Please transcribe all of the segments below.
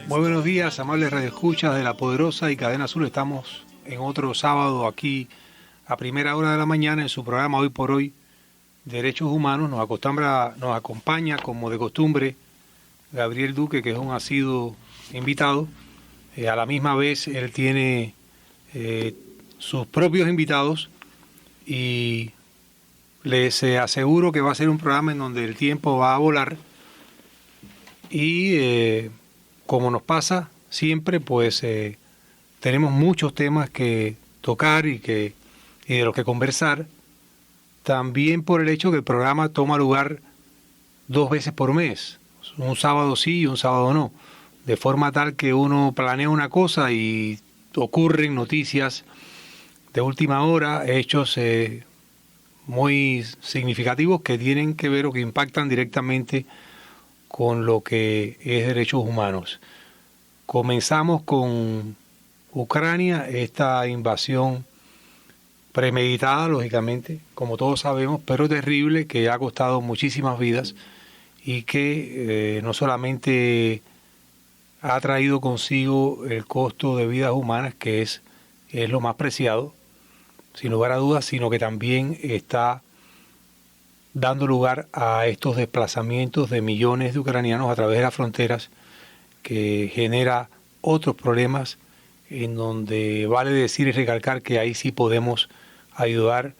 Muy buenos días, amables radioescuchas de La Poderosa y Cadena Azul. Estamos en otro sábado aquí a primera hora de la mañana en su programa Hoy por Hoy, Derechos Humanos. Nos acompaña, como de costumbre, Gabriel Duque, que es un asiduo invitado. A la misma vez, él tiene sus propios invitados y les aseguro que va a ser un programa en donde el tiempo va a volar y como nos pasa siempre, pues tenemos muchos temas que tocar y de los que conversar, también por el hecho que el programa toma lugar 2 veces por mes, un sábado sí y un sábado no, de forma tal que uno planea una cosa y ocurren noticias de última hora, hechos muy significativos que tienen que ver o que impactan directamente con lo que es derechos humanos. Comenzamos con Ucrania, esta invasión premeditada, lógicamente, como todos sabemos, pero terrible, que ha costado muchísimas vidas y que no solamente ha traído consigo el costo de vidas humanas, que es lo más preciado, sin lugar a dudas, sino que también está dando lugar a estos desplazamientos de millones de ucranianos a través de las fronteras, que genera otros problemas en donde vale decir y recalcar que ahí sí podemos ayudar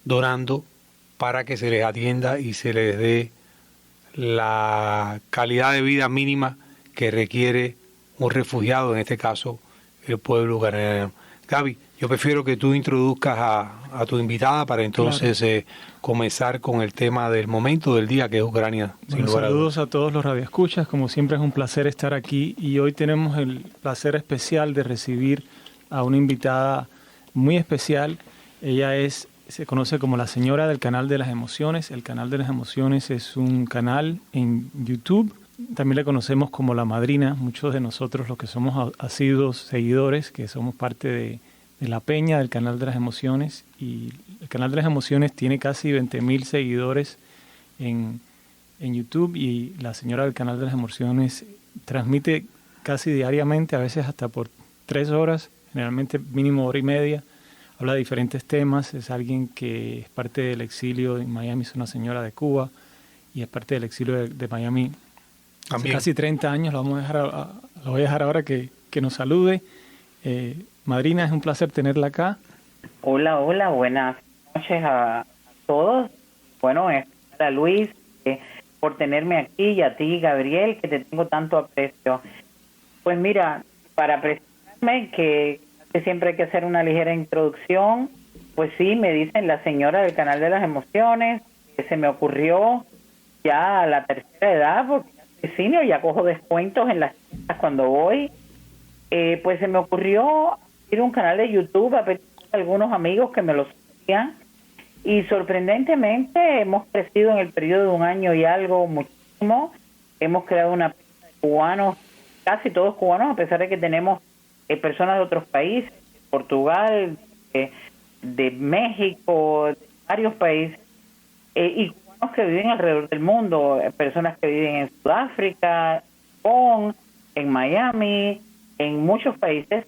donando para que se les atienda y se les dé la calidad de vida mínima que requiere un refugiado, en este caso el pueblo ucraniano. Gaby, yo prefiero que tú introduzcas a tu invitada para entonces comenzar con el tema del momento del día, que es Ucrania. Bueno, saludos a todos los radioescuchas, como siempre es un placer estar aquí y hoy tenemos el placer especial de recibir a una invitada muy especial. Ella se conoce como la señora del Canal de las Emociones. El Canal de las Emociones es un canal en YouTube. También le conocemos como la madrina. Muchos de nosotros, los que somos asiduos seguidores, que somos parte de la peña del Canal de las Emociones, y el Canal de las Emociones tiene casi 20,000 seguidores en YouTube, y la señora del Canal de las Emociones transmite casi diariamente, a veces hasta por 3 horas, generalmente mínimo hora y media. Habla de diferentes temas. Es alguien que es parte del exilio en Miami, es una señora de Cuba y es parte del exilio de Miami hace casi 30 años. La voy a dejar ahora que nos salude. Madrina, es un placer tenerla acá. Hola, buenas noches a todos. Bueno, a Luis por tenerme aquí, y a ti, Gabriel, que te tengo tanto aprecio. Pues mira, para presentarme, que siempre hay que hacer una ligera introducción, pues sí, me dicen la señora del Canal de las Emociones, que se me ocurrió ya a la tercera edad, porque ya soy senior, ya cojo descuentos en las tiendas cuando voy, pues se me ocurrió ir a un canal de YouTube a pedir a algunos amigos que me lo seguían, y sorprendentemente hemos crecido en el periodo de 1 año y algo muchísimo. Hemos creado una peña de cubanos, casi todos cubanos, a pesar de que tenemos personas de otros países, de Portugal, de México, de varios países, y cubanos que viven alrededor del mundo, personas que viven en Sudáfrica, en Miami, en muchos países.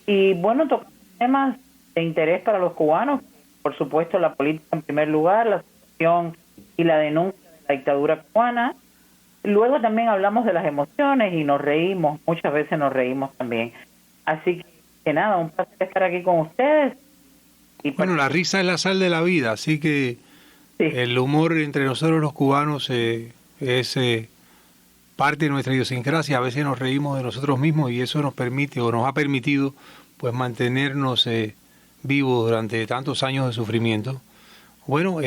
Y bueno, tocamos temas de interés para los cubanos, por supuesto la política en primer lugar, la situación y la denuncia de la dictadura cubana. Luego también hablamos de las emociones y nos reímos, muchas veces nos reímos también. Así que nada, un placer estar aquí con ustedes. Y bueno, la risa es la sal de la vida, así que sí, el humor entre nosotros los cubanos es parte de nuestra idiosincrasia. A veces nos reímos de nosotros mismos y eso nos permite o nos ha permitido pues mantenernos vivos durante tantos años de sufrimiento. Bueno,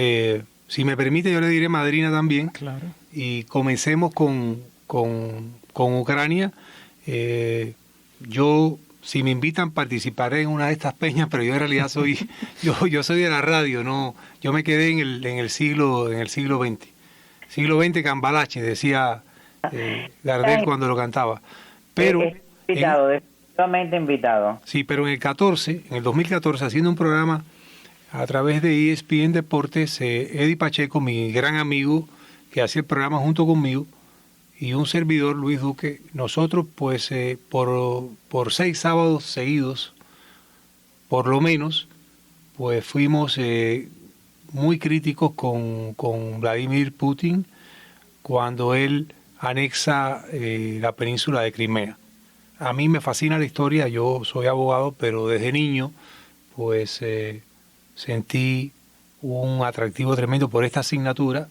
si me permite, yo le diré madrina también. Claro. Y comencemos con Ucrania. Yo, si me invitan, participaré en una de estas peñas, pero yo en realidad soy yo soy de la radio, no, yo me quedé en el siglo XX. Siglo XX Cambalache, decía Gardel cuando lo cantaba. Pero definitivamente invitado. Sí, pero en el 2014, haciendo un programa a través de ESPN Deportes, Eddie Pacheco, mi gran amigo, que hacía el programa junto conmigo, y un servidor, Luis Duque, nosotros pues por 6 sábados seguidos, por lo menos, pues fuimos muy críticos con Vladimir Putin cuando él anexa la península de Crimea. A mí me fascina la historia, yo soy abogado, pero desde niño pues sentí un atractivo tremendo por esta asignatura.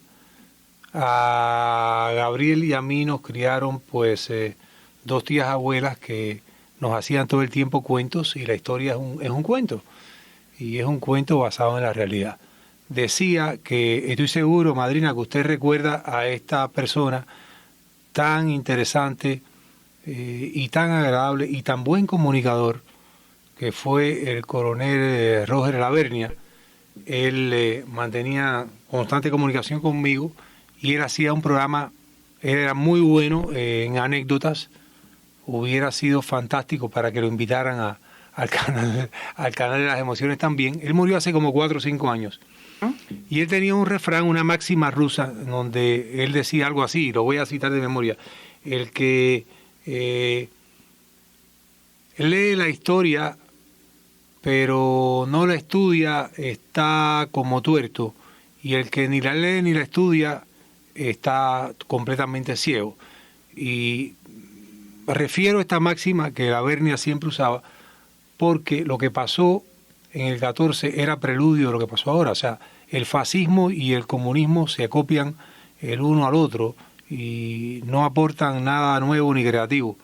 A Gabriel y a mí nos criaron pues 2 tías abuelas que nos hacían todo el tiempo cuentos, y la historia es un cuento, y es un cuento basado en la realidad. Decía que, estoy seguro, madrina, que usted recuerda a esta persona tan interesante y tan agradable y tan buen comunicador, que fue el coronel Roger Lavernia. Él mantenía constante comunicación conmigo, y él hacía un programa, él era muy bueno en anécdotas. Hubiera sido fantástico para que lo invitaran al canal de las emociones también. Él murió hace como 4 o 5 años. Y él tenía un refrán, una máxima rusa, donde él decía algo así, lo voy a citar de memoria: el que lee la historia pero no la estudia está como tuerto, y el que ni la lee ni la estudia está completamente ciego. Y refiero a esta máxima que Lavernia siempre usaba, porque lo que pasó en el 14 era preludio de lo que pasó ahora. O sea, el fascismo y el comunismo se acopian el uno al otro y no aportan nada nuevo ni creativo.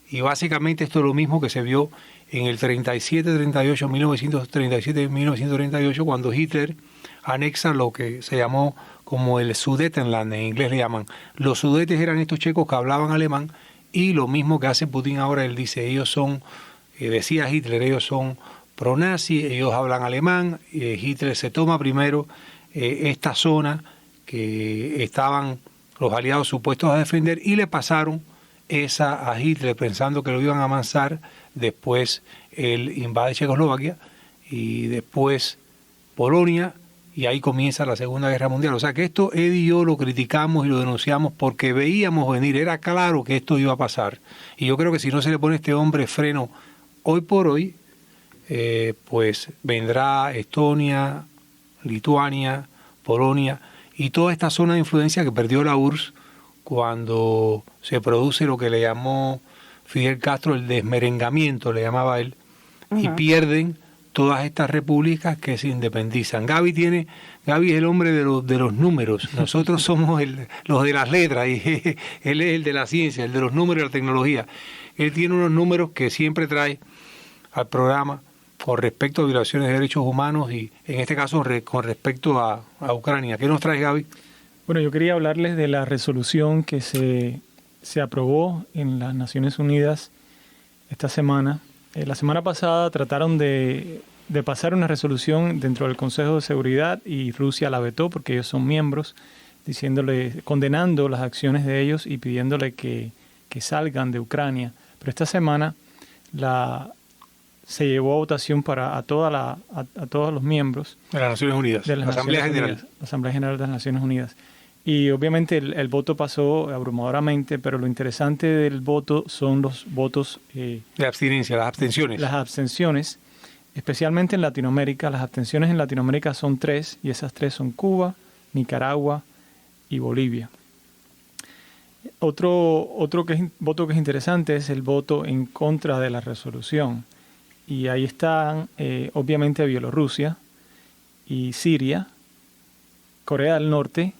Y básicamente esto es lo mismo que se vio en el 37-38, 1937-1938, cuando Hitler anexa lo que se llamó como el Sudetenland, en inglés le llaman. Los Sudetes eran estos checos que hablaban alemán, y lo mismo que hace Putin ahora, él dice, ellos son, decía Hitler, ellos son pro-nazi, ellos hablan alemán. Hitler se toma primero esta zona que estaban los aliados supuestos a defender, y le pasaron esa a Hitler pensando que lo iban a amansar. Después él invade Checoslovaquia y después Polonia, y ahí comienza la Segunda Guerra Mundial. O sea que esto Eddie y yo lo criticamos y lo denunciamos porque veíamos venir, era claro que esto iba a pasar. Y yo creo que si no se le pone a este hombre freno hoy por hoy, pues vendrá Estonia, Lituania, Polonia y toda esta zona de influencia que perdió la URSS cuando se produce lo que le llamó Fidel Castro el desmerengamiento, le llamaba él, y pierden todas estas repúblicas que se independizan. Gaby es el hombre de los números, nosotros somos los de las letras, y él es el de la ciencia, el de los números y la tecnología. Él tiene unos números que siempre trae al programa con respecto a violaciones de derechos humanos, y en este caso con respecto a Ucrania. ¿Qué nos trae, Gaby? Bueno, yo quería hablarles de la resolución que se aprobó en las Naciones Unidas esta semana. La semana pasada trataron de pasar una resolución dentro del Consejo de Seguridad, y Rusia la vetó porque ellos son miembros, condenando las acciones de ellos y pidiéndole que salgan de Ucrania. Pero esta semana se llevó a votación a todos los miembros de las Naciones Unidas, de la Asamblea General de las Naciones Unidas. Y obviamente el voto pasó abrumadoramente, pero lo interesante del voto son los votos de abstinencia, las abstenciones. Las abstenciones, especialmente en Latinoamérica. Las abstenciones en Latinoamérica son 3, y esas 3 son Cuba, Nicaragua y Bolivia. Otro voto que es interesante es el voto en contra de la resolución. Y ahí están obviamente Bielorrusia y Siria, Corea del Norte.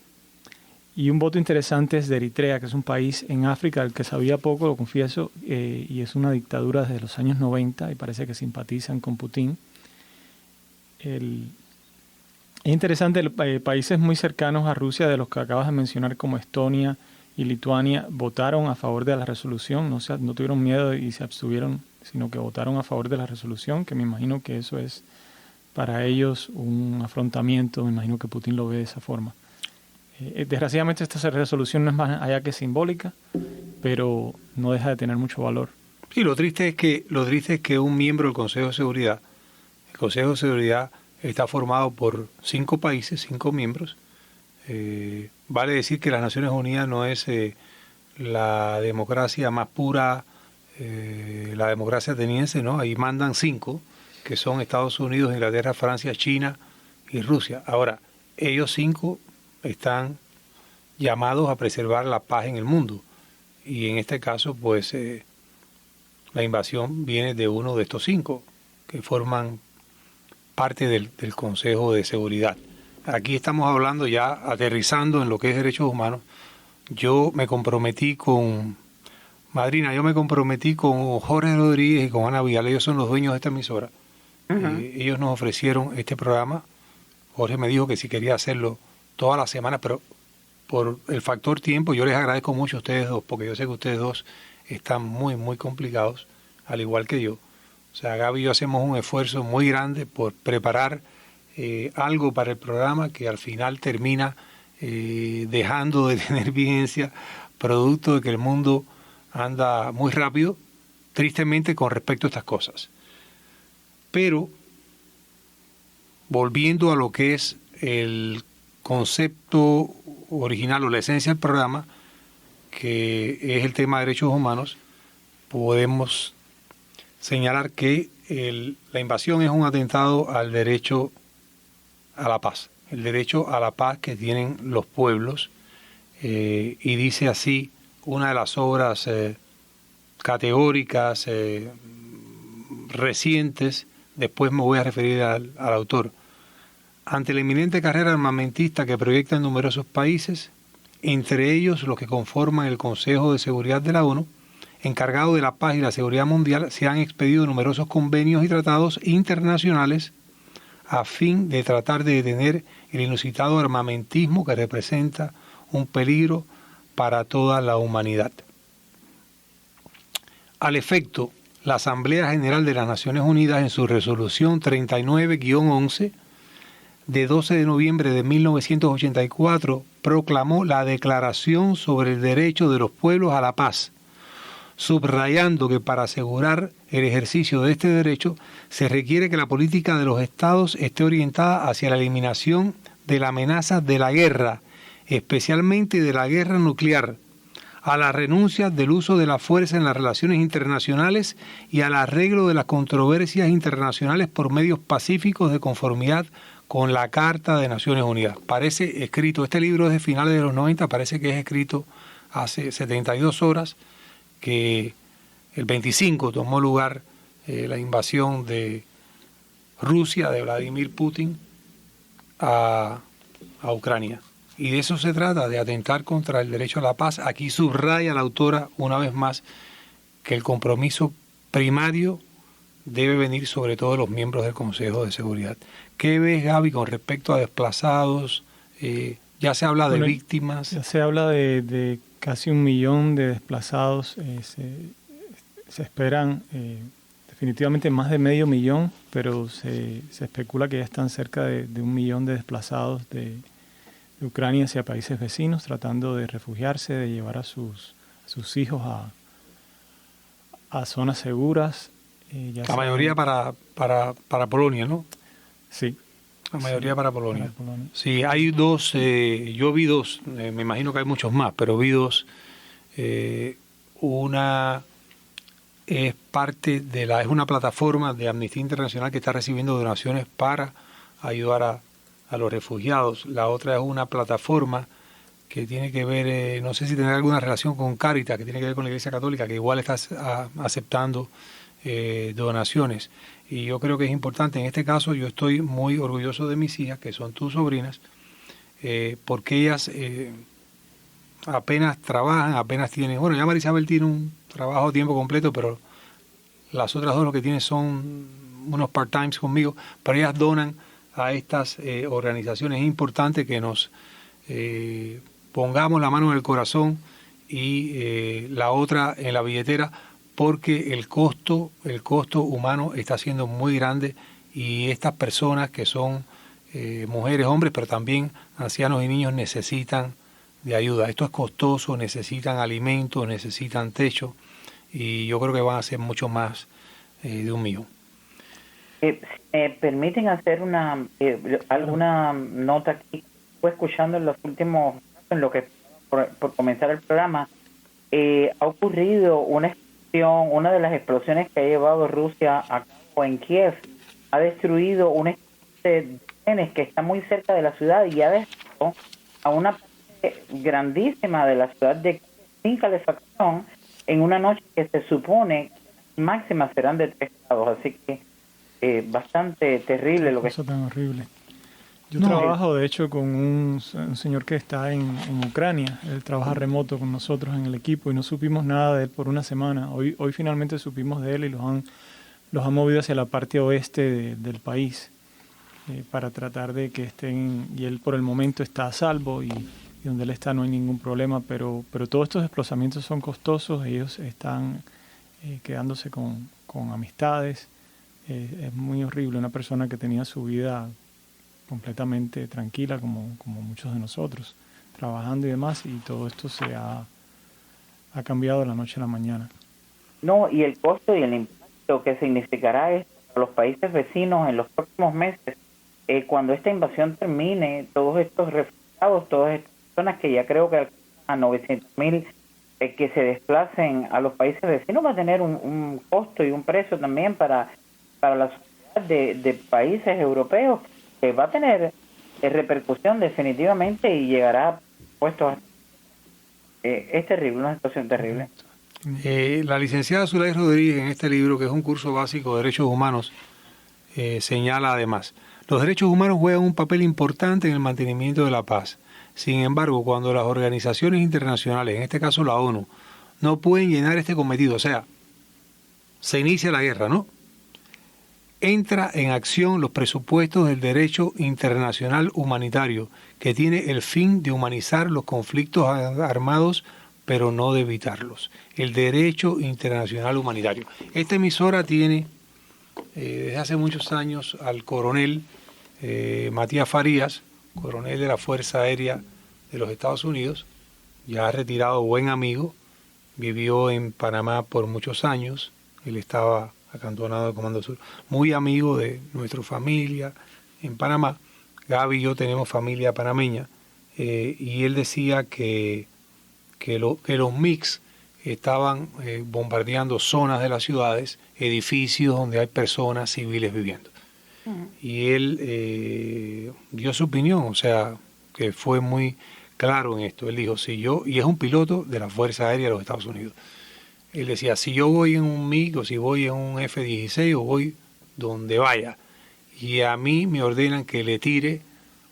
Y un voto interesante es de Eritrea, que es un país en África del que sabía poco, lo confieso, y es una dictadura desde los años 90 y parece que simpatizan con Putin. Es interesante, países muy cercanos a Rusia, de los que acabas de mencionar, como Estonia y Lituania, votaron a favor de la resolución, no tuvieron miedo y se abstuvieron, sino que votaron a favor de la resolución, que me imagino que eso es para ellos un afrontamiento, me imagino que Putin lo ve de esa forma. Desgraciadamente esta resolución no es más allá que simbólica, pero no deja de tener mucho valor. Sí, lo triste es que un miembro del Consejo de Seguridad, el Consejo de Seguridad está formado por 5 países, 5 miembros. Vale decir que las Naciones Unidas no es la democracia más pura, la democracia ateniense, ¿no? Ahí mandan 5, que son Estados Unidos, Inglaterra, Francia, China y Rusia. Ahora, ellos 5 están llamados a preservar la paz en el mundo. Y en este caso, pues, la invasión viene de uno de estos 5, que forman parte del Consejo de Seguridad. Aquí estamos hablando ya, aterrizando en lo que es derechos humanos. Yo me comprometí con Jorge Rodríguez y con Ana Vial. Ellos son los dueños de esta emisora. Ellos nos ofrecieron este programa. Jorge me dijo que si quería hacerlo toda la semana, pero por el factor tiempo, yo les agradezco mucho a ustedes dos, porque yo sé que ustedes dos están muy, muy complicados, al igual que yo. O sea, Gaby y yo hacemos un esfuerzo muy grande por preparar algo para el programa que al final termina dejando de tener vigencia, producto de que el mundo anda muy rápido, tristemente, con respecto a estas cosas. Pero, volviendo a lo que es el concepto original o la esencia del programa, que es el tema de derechos humanos, podemos señalar que la invasión es un atentado al derecho a la paz, el derecho a la paz que tienen los pueblos, y dice así una de las obras categóricas recientes, después me voy a referir al autor. Ante la inminente carrera armamentista que proyecta en numerosos países, entre ellos los que conforman el Consejo de Seguridad de la ONU, encargado de la paz y la seguridad mundial, se han expedido numerosos convenios y tratados internacionales a fin de tratar de detener el inusitado armamentismo que representa un peligro para toda la humanidad. Al efecto, la Asamblea General de las Naciones Unidas, en su resolución 39-11, de 12 de noviembre de 1984, proclamó la Declaración sobre el Derecho de los Pueblos a la Paz, subrayando que para asegurar el ejercicio de este derecho se requiere que la política de los Estados esté orientada hacia la eliminación de la amenaza de la guerra, especialmente de la guerra nuclear, a la renuncia del uso de la fuerza en las relaciones internacionales y al arreglo de las controversias internacionales por medios pacíficos de conformidad con la Carta de Naciones Unidas. Parece escrito, este libro es de finales de los 90, parece que es escrito hace 72 horas, que el 25 tomó lugar la invasión de Rusia, de Vladimir Putin, a Ucrania. Y de eso se trata, de atentar contra el derecho a la paz. Aquí subraya la autora, una vez más, que el compromiso primario debe venir sobre todo de los miembros del Consejo de Seguridad. ¿Qué ves, Gaby, con respecto a desplazados? Ya se habla de víctimas. Ya se habla de casi 1 millón de desplazados. Se esperan definitivamente más de medio millón, pero se especula que ya están cerca de 1 millón de desplazados de Ucrania hacia países vecinos, tratando de refugiarse, de llevar a sus hijos a zonas seguras. La mayoría para Polonia, ¿no? Sí. La mayoría para Polonia. Sí, hay 2, yo vi 2, me imagino que hay muchos más, pero vi 2. Una es parte es una plataforma de Amnistía Internacional que está recibiendo donaciones para ayudar a los refugiados. La otra es una plataforma que tiene que ver, no sé si tendrá alguna relación con Cáritas, que tiene que ver con la Iglesia Católica, que igual está aceptando donaciones. Y yo creo que es importante. En este caso yo estoy muy orgulloso de mis hijas, que son tus sobrinas, porque ellas apenas trabajan, apenas tienen... Bueno, ya Marisabel tiene un trabajo a tiempo completo, pero las otras 2 lo que tienen son unos part-times conmigo, pero ellas donan a estas organizaciones. Es importante que nos pongamos la mano en el corazón y la otra en la billetera, porque el costo humano está siendo muy grande y estas personas que son mujeres, hombres, pero también ancianos y niños necesitan de ayuda. Esto es costoso, necesitan alimentos, necesitan techo y yo creo que van a ser mucho más de 1 millón. ¿Me permiten hacer alguna nota aquí? Estuve escuchando en los últimos, en lo que por comenzar el programa, ha ocurrido una explosión, una de las explosiones que ha llevado Rusia a cabo en Kiev, ha destruido una estación de trenes que está muy cerca de la ciudad y ha dejado a una parte grandísima de la ciudad de Kiev sin calefacción en una noche que se supone máximas serán de 3 grados, así que bastante terrible lo que Cosa tan horrible. Yo trabajo, de hecho, con un señor que está en Ucrania. Él trabaja remoto con nosotros en el equipo y no supimos nada de él por una semana. Hoy finalmente supimos de él y los han movido hacia la parte oeste del país para tratar de que estén, y él por el momento está a salvo y donde él está no hay ningún problema, pero todos estos desplazamientos son costosos, ellos están quedándose con amistades. Es muy horrible, una persona que tenía su vida completamente tranquila como muchos de nosotros, trabajando y demás, y todo esto se ha cambiado de la noche a la mañana. No, y el costo y el impacto que significará esto a los países vecinos en los próximos meses, cuando esta invasión termine, todos estos refugiados, todas estas personas que ya creo que alcanzan a 900,000 que se desplacen a los países vecinos, va a tener un costo y un precio también para la sociedad de países europeos, que va a tener repercusión definitivamente y llegará puestos. Es terrible, una situación terrible. La licenciada Zulay Rodríguez en este libro, que es un curso básico de derechos humanos, señala además: los derechos humanos juegan un papel importante en el mantenimiento de la paz. Sin embargo, cuando las organizaciones internacionales, en este caso la ONU, no pueden llenar este cometido, o sea, se inicia la guerra, ¿no? Entra en acción los presupuestos del derecho internacional humanitario, que tiene el fin de humanizar los conflictos armados, pero no de evitarlos. El derecho internacional humanitario. Esta emisora tiene desde hace muchos años al coronel Matías Farías, coronel de la Fuerza Aérea de los Estados Unidos, ya retirado, buen amigo, vivió en Panamá por muchos años, él estaba acantonado de Comando Sur, muy amigo de nuestra familia en Panamá. Gaby y yo tenemos familia panameña, y él decía que los MiGs estaban bombardeando zonas de las ciudades, edificios donde hay personas civiles viviendo. Y él dio su opinión, o sea, que fue muy claro en esto. Él dijo, y es un piloto de la Fuerza Aérea de los Estados Unidos. Él decía, si yo voy en un MiG o si voy en un F-16 o voy donde vaya, y a mí me ordenan que le tire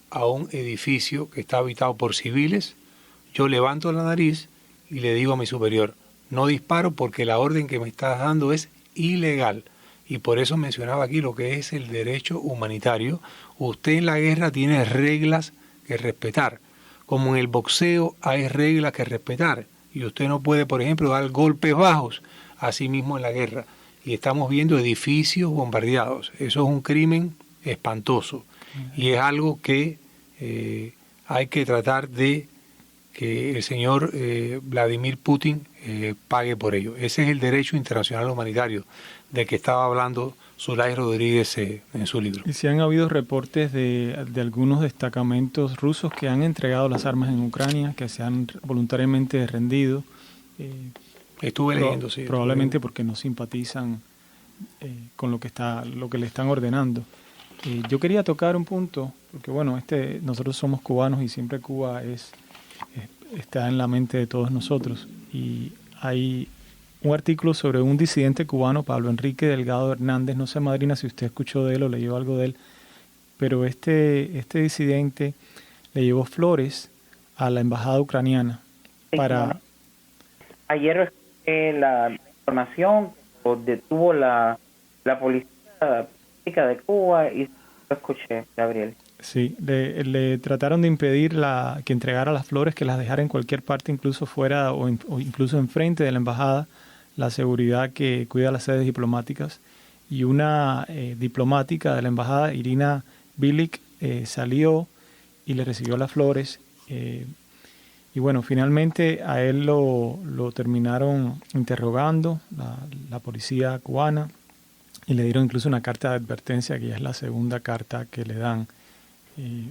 a un edificio que está habitado por civiles, yo levanto la nariz y le digo a mi superior, no disparo porque la orden que me estás dando es ilegal. Y por eso mencionaba aquí lo que es el derecho humanitario. Usted en la guerra tiene reglas que respetar. Como en el boxeo hay reglas que respetar. Y usted no puede, por ejemplo, dar golpes bajos, así mismo en la guerra. Y estamos viendo edificios bombardeados. Eso es un crimen espantoso. Y es algo que hay que tratar de que el señor Vladimir Putin pague por ello. Ese es el derecho internacional humanitario del que estaba hablando Zulay Rodríguez en su libro. Y si han habido reportes de algunos destacamentos rusos que han entregado las armas en Ucrania, que se han voluntariamente rendido. Estuve leyendo, sí. Probablemente porque no simpatizan con lo que le están ordenando. Yo quería tocar un punto, porque bueno, nosotros somos cubanos y siempre Cuba está en la mente de todos nosotros. Y hay un artículo sobre un disidente cubano, Pablo Enrique Delgado Hernández. No sé, madrina, si usted escuchó de él o leyó algo de él, pero este disidente le llevó flores a la embajada ucraniana para... Ayer escuché la información que detuvo la policía de Cuba y lo escuché, Gabriel. Sí, le trataron de impedir que entregara las flores, que las dejara en cualquier parte, incluso fuera o incluso enfrente de la embajada, la seguridad que cuida las sedes diplomáticas. Y una diplomática de la embajada, Irina Bilic, salió y le recibió las flores. Y bueno, finalmente a él lo terminaron interrogando, la policía cubana, y le dieron incluso una carta de advertencia, que ya es la segunda carta que le dan.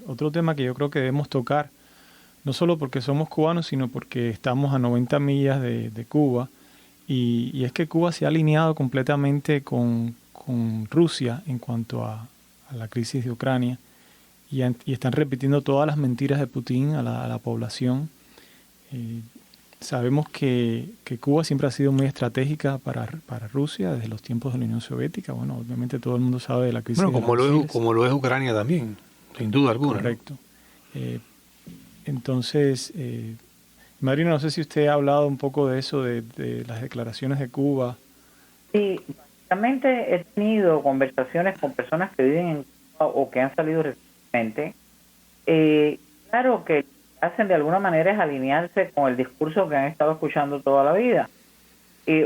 Otro tema que yo creo que debemos tocar, no solo porque somos cubanos, sino porque estamos a 90 millas de Cuba, y es que Cuba se ha alineado completamente con Rusia en cuanto a la crisis de Ucrania, y están repitiendo todas las mentiras de Putin a la población. Sabemos que Cuba siempre ha sido muy estratégica para Rusia desde los tiempos de la Unión Soviética. Bueno, obviamente todo el mundo sabe de la crisis Bueno, de los misiles. como lo es Ucrania también, sin duda alguna. Correcto. Entonces, Marina, no sé si usted ha hablado un poco de eso, de las declaraciones de Cuba. Sí, básicamente he tenido conversaciones con personas que viven en Cuba o que han salido recientemente. Claro que hacen de alguna manera es alinearse con el discurso que han estado escuchando toda la vida.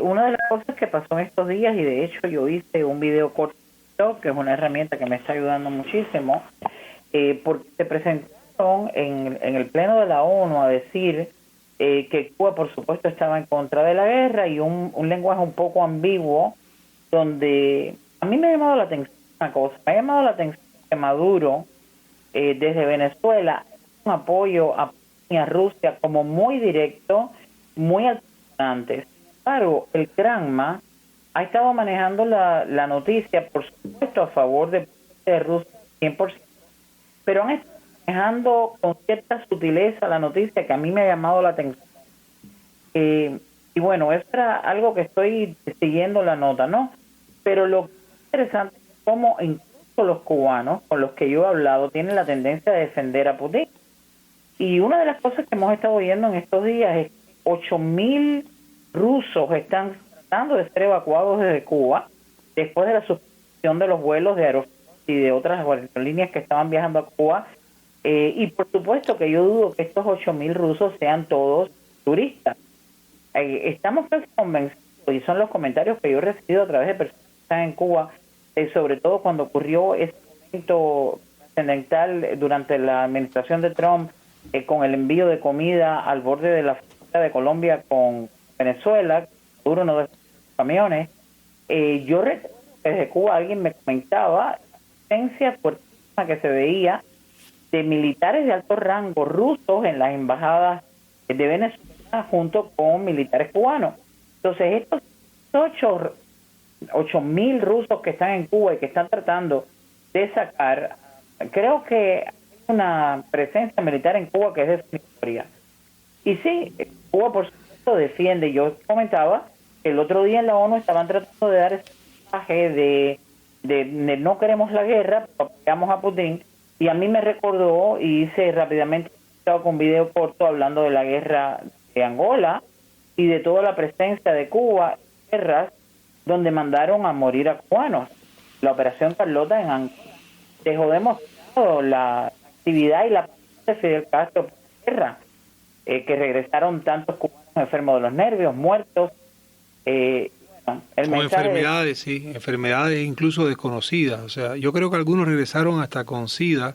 Una de las cosas que pasó en estos días, y de hecho yo hice un video corto, que es una herramienta que me está ayudando muchísimo, porque se presentaron en el Pleno de la ONU a decir que Cuba, por supuesto, estaba en contra de la guerra, y un lenguaje un poco ambiguo, donde a mí me ha llamado la atención una cosa, me ha llamado la atención que Maduro, desde Venezuela, un apoyo a Rusia como muy directo, muy altisonante. Sin embargo, el Granma ha estado manejando la noticia, por supuesto, a favor de Rusia 100%, pero han estado manejando con cierta sutileza la noticia que a mí me ha llamado la atención. Y bueno, eso era algo que estoy siguiendo la nota, ¿no? Pero lo que es interesante es cómo incluso los cubanos con los que yo he hablado tienen la tendencia de defender a Putin. Y una de las cosas que hemos estado viendo en estos días es que 8.000 rusos están tratando de ser evacuados desde Cuba después de la suspensión de los vuelos de Aeroflot y de otras aerolíneas que estaban viajando a Cuba. Y por supuesto que yo dudo que estos 8.000 rusos sean todos turistas. Estamos casi convencidos, y son los comentarios que yo he recibido a través de personas que están en Cuba, sobre todo cuando ocurrió ese momento trascendental durante la administración de Trump, con el envío de comida al borde de la frontera de Colombia con Venezuela, Maduro no dejó camiones. Yo recuerdo que desde Cuba alguien me comentaba la presencia fuertísima que se veía de militares de alto rango rusos en las embajadas de Venezuela junto con militares cubanos. Entonces, estos 8.000 rusos que están en Cuba y que están tratando de sacar, creo que una presencia militar en Cuba que es definitoria. Y sí, Cuba por supuesto defiende. Yo comentaba que el otro día en la ONU estaban tratando de dar ese mensaje de no queremos la guerra, apoyamos a Putin, y a mí me recordó, y hice rápidamente con un video corto hablando de la guerra de Angola y de toda la presencia de Cuba en guerras donde mandaron a morir a cubanos. La operación Carlota en Angola dejó demostrado la actividad y la de Fidel Castro por la guerra, que regresaron tantos cubanos enfermos de los nervios, muertos, con enfermedades, sí, enfermedades incluso desconocidas. O sea, yo creo que algunos regresaron hasta con SIDA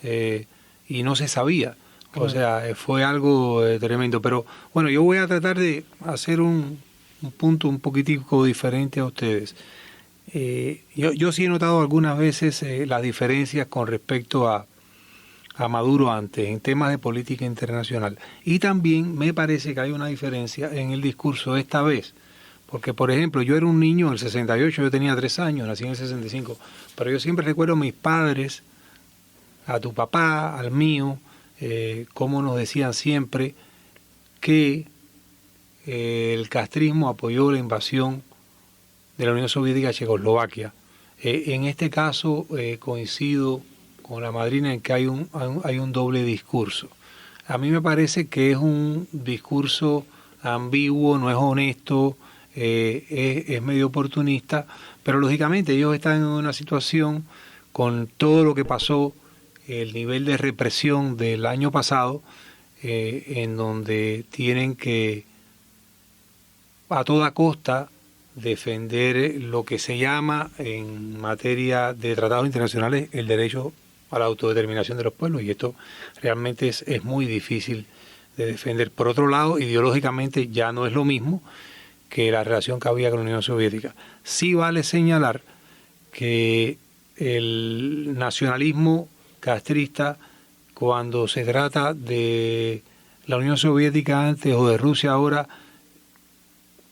y no se sabía. O sea, fue algo tremendo. Pero bueno, yo voy a tratar de hacer un punto un poquitico diferente a ustedes. Yo sí he notado algunas veces las diferencias con respecto a Maduro antes, en temas de política internacional. Y también me parece que hay una diferencia en el discurso esta vez. Porque, por ejemplo, yo era un niño en el 68, yo tenía 3 años, nací en el 65, pero yo siempre recuerdo a mis padres, a tu papá, al mío, cómo nos decían siempre que el castrismo apoyó la invasión de la Unión Soviética a Checoslovaquia. En este caso coincido con la madrina en que hay un doble discurso. A mí me parece que es un discurso ambiguo, no es honesto, es medio oportunista, pero lógicamente ellos están en una situación con todo lo que pasó, el nivel de represión del año pasado, en donde tienen que a toda costa defender lo que se llama en materia de tratados internacionales el derecho a la autodeterminación de los pueblos, y esto realmente es muy difícil de defender. Por otro lado, ideológicamente ya no es lo mismo que la relación que había con la Unión Soviética. Sí vale señalar que el nacionalismo castrista cuando se trata de la Unión Soviética antes o de Rusia ahora,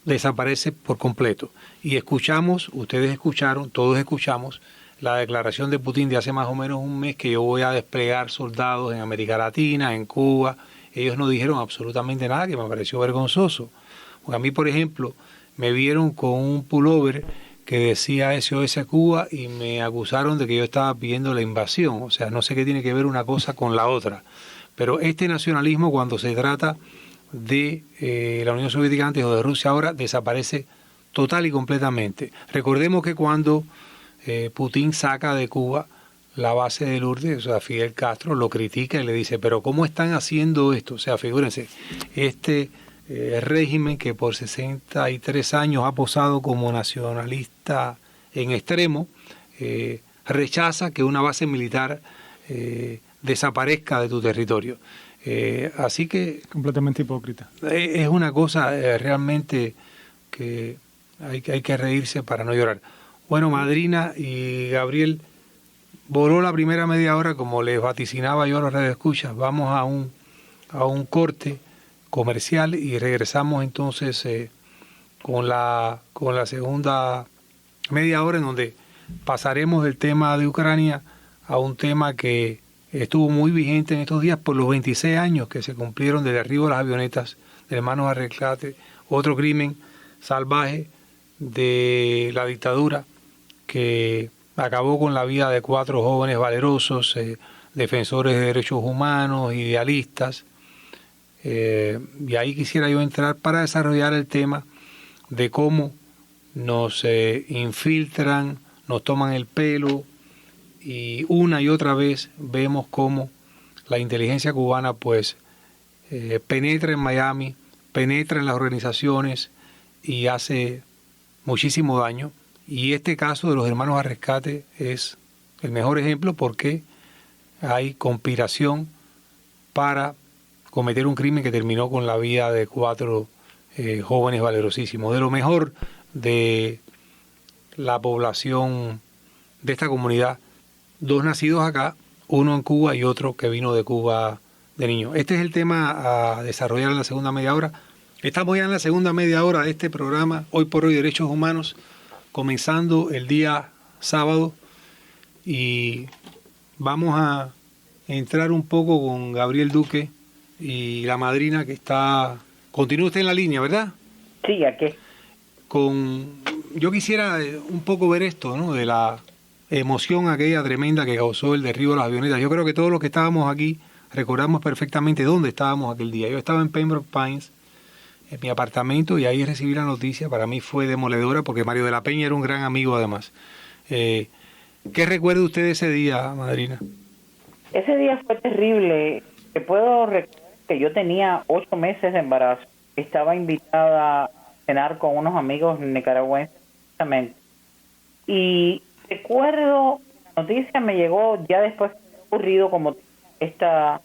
desaparece por completo. Y escuchamos, ustedes escucharon, todos escuchamos, la declaración de Putin de hace más o menos un mes que yo voy a desplegar soldados en América Latina, en Cuba. Ellos no dijeron absolutamente nada, que me pareció vergonzoso. Porque a mí, por ejemplo, me vieron con un pullover que decía SOS Cuba y me acusaron de que yo estaba pidiendo la invasión. O sea, no sé qué tiene que ver una cosa con la otra. Pero este nacionalismo, cuando se trata de la Unión Soviética antes o de Rusia ahora, desaparece total y completamente. Recordemos que cuando Putin saca de Cuba la base de Lourdes, o sea, Fidel Castro lo critica y le dice, pero ¿cómo están haciendo esto? O sea, figúrense, este régimen que por 63 años ha posado como nacionalista en extremo, rechaza que una base militar desaparezca de tu territorio. Así que... Completamente hipócrita. Es una cosa realmente que hay que reírse para no llorar. Bueno, Madrina y Gabriel, voló la primera media hora, como les vaticinaba yo a los radioescuchas. Vamos a un corte comercial y regresamos entonces con la segunda media hora, en donde pasaremos del tema de Ucrania a un tema que estuvo muy vigente en estos días por los 26 años que se cumplieron del derribo de las avionetas de hermanos Rescate, otro crimen salvaje de la dictadura que acabó con la vida de 4 jóvenes valerosos, defensores de derechos humanos, idealistas. Y ahí quisiera yo entrar para desarrollar el tema de cómo nos infiltran, nos toman el pelo, y una y otra vez vemos cómo la inteligencia cubana pues penetra en Miami, penetra en las organizaciones y hace muchísimo daño. Y este caso de los hermanos Rescate es el mejor ejemplo porque hay conspiración para cometer un crimen que terminó con la vida de 4 jóvenes valerosísimos, de lo mejor de la población de esta comunidad, 2 nacidos acá, uno en Cuba y otro que vino de Cuba de niño. Este es el tema a desarrollar en la segunda media hora. Estamos ya en la segunda media hora de este programa, Hoy por Hoy Derechos Humanos, comenzando el día sábado, y vamos a entrar un poco con Gabriel Duque y la madrina que está... Continúa usted en la línea, ¿verdad? Sí, aquí. Yo quisiera un poco ver esto, ¿no? De la emoción aquella tremenda que causó el derribo de las avionetas. Yo creo que todos los que estábamos aquí recordamos perfectamente dónde estábamos aquel día. Yo estaba en Pembroke Pines, en mi apartamento, y ahí recibí la noticia. Para mí fue demoledora porque Mario de la Peña era un gran amigo además. ¿Qué recuerda usted de ese día, madrina? Ese día fue terrible. Te puedo recordar que yo tenía 8 meses de embarazo. Estaba invitada a cenar con unos amigos nicaragüenses, justamente. Y recuerdo, la noticia me llegó ya después que había ocurrido, como esta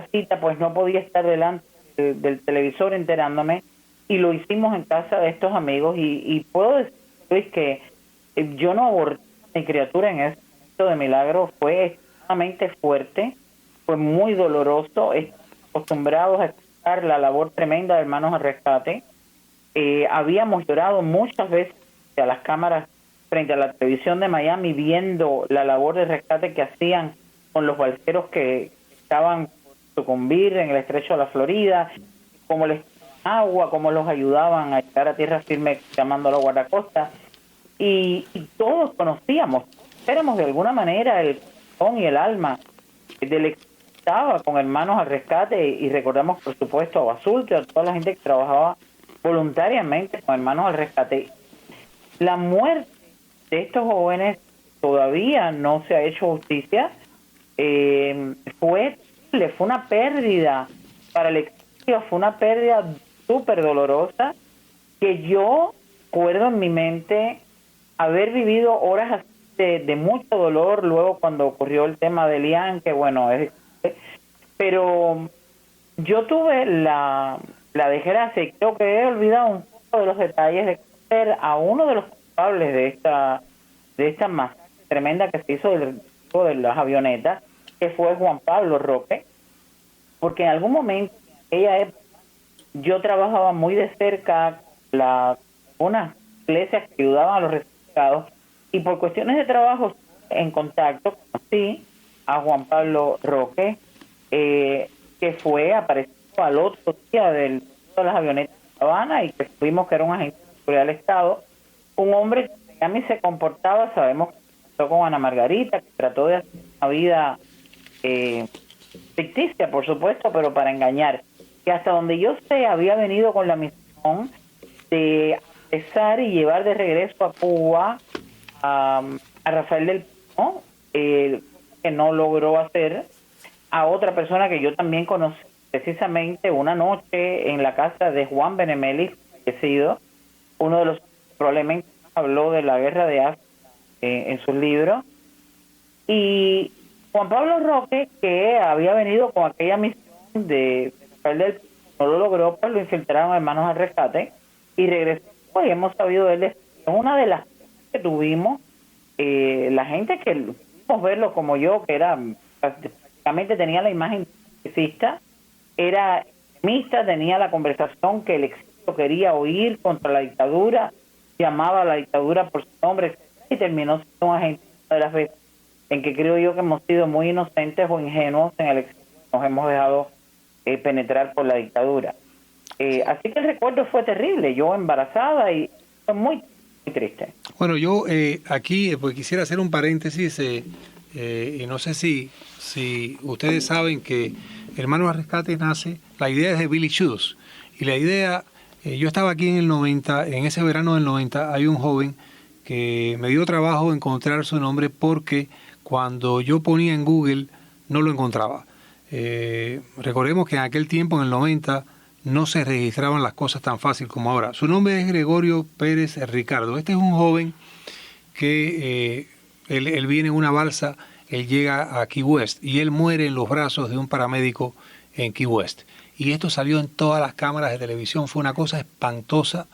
cita, pues no podía estar delante del televisor enterándome, y lo hicimos en casa de estos amigos, y puedo decir, Luis, que yo no aborté a mi criatura en ese momento de milagro. Fue extremadamente fuerte, fue muy doloroso. Estamos acostumbrados a escuchar la labor tremenda de Hermanos al Rescate. Habíamos llorado muchas veces a las cámaras frente a la televisión de Miami, viendo la labor de rescate que hacían con los balseros que estaban por sucumbir en el estrecho de la Florida, cómo les daban agua, cómo los ayudaban a llegar a tierra firme llamando a la guardacosta. Y todos conocíamos, éramos de alguna manera el corazón y el alma del que estaba con Hermanos al Rescate, y recordamos por supuesto a Basulto y a toda la gente que trabajaba voluntariamente con Hermanos al Rescate. La muerte de estos jóvenes todavía no se ha hecho justicia. Fue una pérdida para el exilio, fue una pérdida súper dolorosa, que yo recuerdo en mi mente haber vivido horas de mucho dolor luego cuando ocurrió el tema de Lian, que bueno, pero yo tuve la desgracia, y creo que he olvidado un poco de los detalles, de conocer a uno de los culpables de esta masacre tremenda que se hizo de las avionetas, que fue Juan Pablo Roque, porque en algún momento, en aquella época, yo trabajaba muy de cerca con unas iglesias que ayudaban a los refugiados, y por cuestiones de trabajo en contacto conocí a Juan Pablo Roque, que apareció al otro día de las avionetas de La Habana, y que supimos que era un agente de seguridad del Estado, un hombre que en Miami se comportaba, sabemos que pasó con Ana Margarita, que trató de hacer una vida ficticia, por supuesto, pero para engañar, que hasta donde yo sé había venido con la misión de apresar y llevar de regreso a Cuba a Rafael del Pino, que no logró hacer, a otra persona que yo también conocí precisamente una noche en la casa de Juan Benemelis, fallecido, uno de los que probablemente habló de la guerra de África en sus libros, y Juan Pablo Roque, que había venido con aquella misión de Rafael del Pino, no lo logró, pues lo infiltraron Hermanos al Rescate y regresó, y hemos sabido de él. Es una de las que tuvimos, la gente que pudimos verlo como yo, que era prácticamente tenía la imagen exista, era extremista, tenía la conversación que el exilio quería oír contra la dictadura, llamaba a la dictadura por su nombre, y terminó siendo un agente. Una de las veces en que creo yo que hemos sido muy inocentes o ingenuos en el exilio, nos hemos dejado penetrar por la dictadura. Así que el recuerdo fue terrible, yo embarazada, y fue muy, muy triste. Bueno, yo aquí pues quisiera hacer un paréntesis, y no sé si ustedes saben que Hermanos al Rescate nace, la idea es de Billy Schultz, y la idea, yo estaba aquí en el 90, en ese verano del 90, hay un joven que me dio trabajo encontrar su nombre porque cuando yo ponía en Google no lo encontraba. Recordemos que en aquel tiempo, en el 90, no se registraban las cosas tan fácil como ahora. Su nombre es Gregorio Pérez Ricardo. Este es un joven que él viene en una balsa, él llega a Key West y él muere en los brazos de un paramédico en Key West. Y esto salió en todas las cámaras de televisión, fue una cosa espantosa.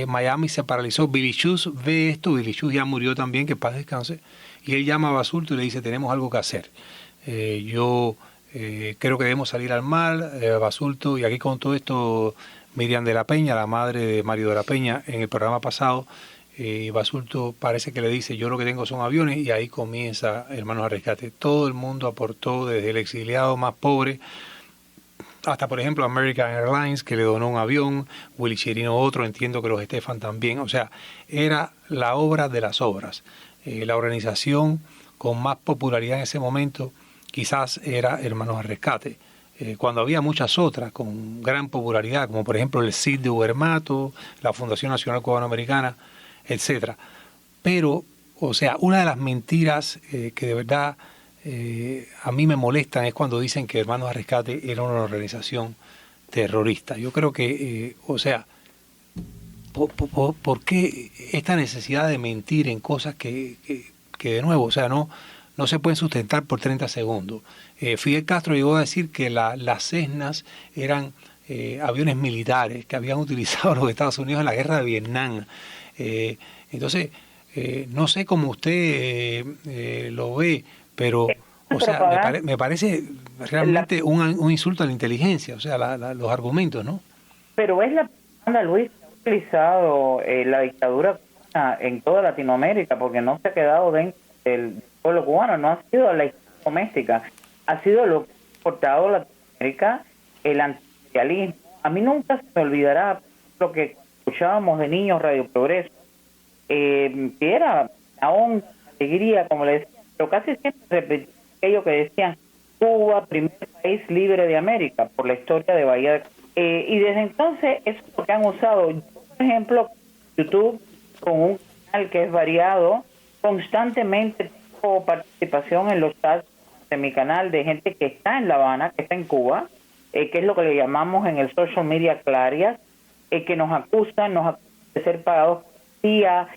Miami se paralizó. Billy Schultz ve esto, Billy Schultz ya murió también, que paz descanse, y él llama a Basulto y le dice, tenemos algo que hacer. Yo creo que debemos salir al mar, Basulto, y aquí contó esto Miriam de la Peña, la madre de Mario de la Peña, en el programa pasado. Basulto parece que le dice, yo lo que tengo son aviones, y ahí comienza Hermanos al Rescate. Todo el mundo aportó, desde el exiliado más pobre hasta, por ejemplo, American Airlines, que le donó un avión, Willy Chirino otro, entiendo que los Estefan también. O sea, era la obra de las obras. La organización con más popularidad en ese momento quizás era Hermanos al Rescate, cuando había muchas otras con gran popularidad, como por ejemplo el CID de Ubermato, la Fundación Nacional Cubano-Americana, etcétera. Pero, o sea, una de las mentiras que de verdad a mí me molestan es cuando dicen que Hermanos al Rescate era una organización terrorista. Yo creo que, o sea, ¿por qué esta necesidad de mentir en cosas que de nuevo, o sea, no se pueden sustentar por 30 segundos? Fidel Castro llegó a decir que las Cessnas eran aviones militares que habían utilizado los Estados Unidos en la guerra de Vietnam. Entonces, no sé cómo usted lo ve, pero o sea, me parece realmente un insulto a la inteligencia, o sea, los argumentos, ¿no? Pero es la propaganda, Luis, que ha utilizado la dictadura cubana en toda Latinoamérica, porque no se ha quedado dentro del pueblo cubano, no ha sido la historia doméstica, ha sido lo que ha exportado Latinoamérica, el antiimperialismo. A mí nunca se me olvidará lo que escuchábamos de niños, Radio Progreso, que era aún alegría, como le decía, pero casi siempre repetía aquello que decían: Cuba, primer país libre de América, por la historia de Bahía de... y desde entonces eso es lo que han usado. Yo, por ejemplo, YouTube, con un canal que es variado, constantemente tengo participación en los chats de mi canal de gente que está en La Habana, que está en Cuba, que es lo que le llamamos en el social media clarias, que nos acusan de ser pagados vía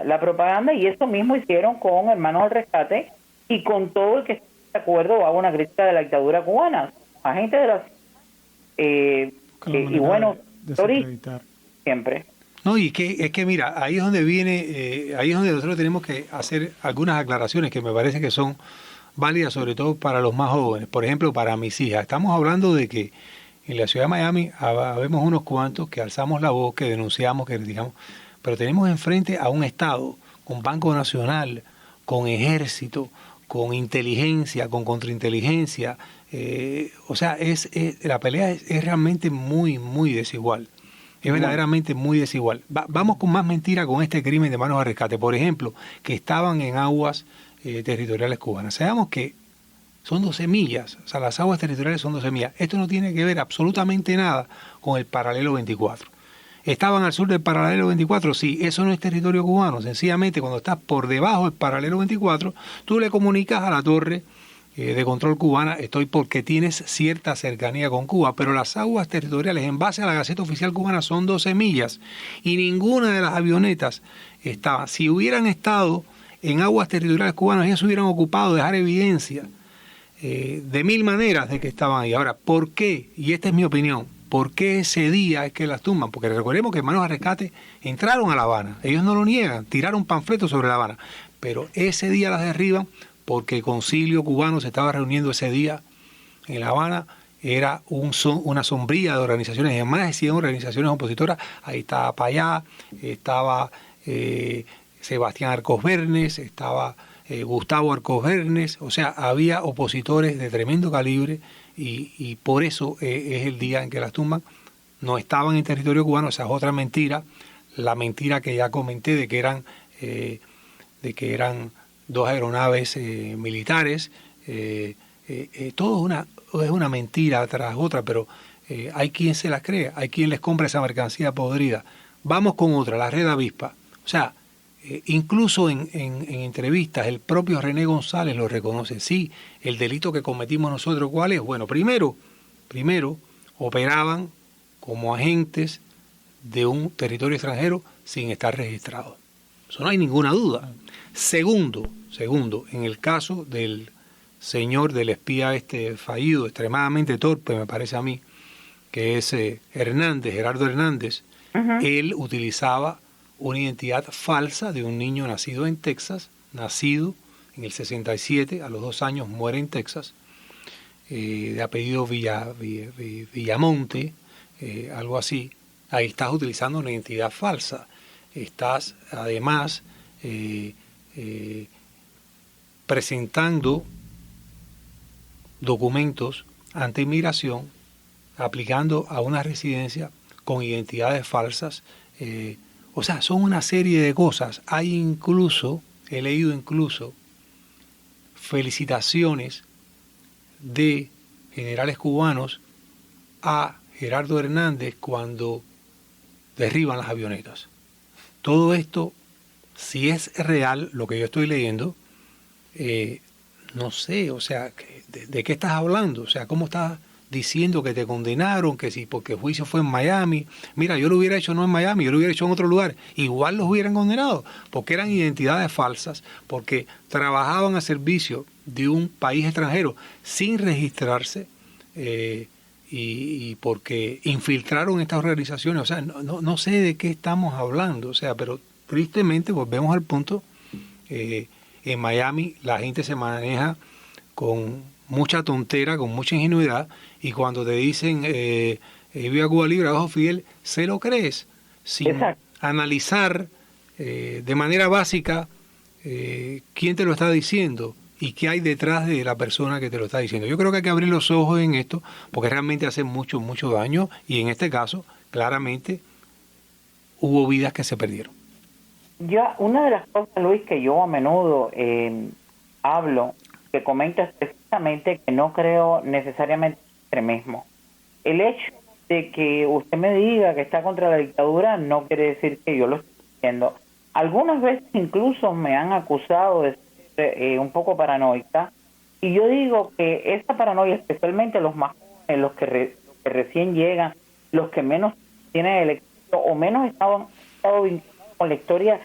la propaganda, y eso mismo hicieron con Hermanos al Rescate y con todo el que esté de acuerdo o haga una crítica de la dictadura cubana, agentes de la y bueno, siempre. No, y es que mira, ahí es donde nosotros tenemos que hacer algunas aclaraciones que me parece que son válida sobre todo para los más jóvenes. Por ejemplo, para mis hijas. Estamos hablando de que en la ciudad de Miami habemos unos cuantos que alzamos la voz, que denunciamos, que criticamos, pero tenemos enfrente a un Estado con Banco Nacional, con ejército, con inteligencia, con contrainteligencia. O sea, la pelea es realmente muy, muy desigual. Es verdaderamente muy desigual. Vamos con más mentira con este crimen de manos a rescate. Por ejemplo, que estaban en aguas territoriales cubanas. Sabemos que son 12 millas, o sea, las aguas territoriales son 12 millas. Esto no tiene que ver absolutamente nada con el paralelo 24. ¿Estaban al sur del paralelo 24? Sí, eso no es territorio cubano. Sencillamente, cuando estás por debajo del paralelo 24, tú le comunicas a la torre de control cubana, estoy porque tienes cierta cercanía con Cuba, pero las aguas territoriales en base a la Gaceta Oficial Cubana son 12 millas y ninguna de las avionetas estaba. Si hubieran estado en aguas territoriales cubanas, ellas se hubieran ocupado de dejar evidencia de mil maneras de que estaban ahí. Ahora, ¿por qué? Y esta es mi opinión. ¿Por qué ese día es que las tumban? Porque recordemos que Manos a Rescate entraron a La Habana, ellos no lo niegan, tiraron panfletos sobre La Habana, pero ese día las derriban porque el Concilio Cubano se estaba reuniendo ese día en La Habana, era una sombrilla de organizaciones, de más de 100 organizaciones opositoras. Ahí estaba Payá, estaba Sebastián Arcos Bernes, estaba Gustavo Arcos Bernes, o sea, había opositores de tremendo calibre y por eso es el día en que las tumban. No estaban en territorio cubano, esa es otra mentira, la mentira que ya comenté de que eran 2 aeronaves militares. Todo es una mentira tras otra, pero hay quien se las cree, hay quien les compra esa mercancía podrida. Vamos con otra, la Red Avispa. O sea, incluso en entrevistas el propio René González lo reconoce. Sí, el delito que cometimos nosotros, ¿cuál es? Bueno, primero operaban como agentes de un territorio extranjero sin estar registrados. Eso no hay ninguna duda. Segundo, en el caso del señor, del espía fallido, extremadamente torpe, me parece a mí, que es Gerardo Hernández, él utilizaba una identidad falsa de un niño nacido en Texas, nacido en el 67, a los 2 años muere en Texas, de apellido Villamonte, algo así. Ahí estás utilizando una identidad falsa. Estás además presentando documentos ante inmigración, aplicando a una residencia con identidades falsas. O sea, son una serie de cosas. He leído incluso felicitaciones de generales cubanos a Gerardo Hernández cuando derriban las avionetas. Todo esto, si es real lo que yo estoy leyendo, no sé, o sea, ¿de qué estás hablando? O sea, ¿cómo estás diciendo que te condenaron, que sí, porque el juicio fue en Miami? Mira, yo lo hubiera hecho no en Miami, yo lo hubiera hecho en otro lugar. Igual los hubieran condenado, porque eran identidades falsas, porque trabajaban a servicio de un país extranjero sin registrarse y porque infiltraron estas organizaciones. O sea, no sé de qué estamos hablando, o sea, pero tristemente volvemos al punto. En Miami la gente se maneja con mucha tontera, con mucha ingenuidad, y cuando te dicen viva Cuba libre, abajo Fidel, se lo crees, sin analizar de manera básica quién te lo está diciendo y qué hay detrás de la persona que te lo está diciendo. Yo creo que hay que abrir los ojos en esto, porque realmente hace mucho daño, y en este caso, claramente, hubo vidas que se perdieron. Una de las cosas, Luis, que yo a menudo hablo, que comento es precisamente que no creo necesariamente en extremismo. El hecho de que usted me diga que está contra la dictadura no quiere decir que yo lo esté diciendo. Algunas veces incluso me han acusado de ser un poco paranoica, y yo digo que esa paranoia, especialmente los más jóvenes, los que recién llegan, los que menos tienen el éxito o menos estado vinculados con la historia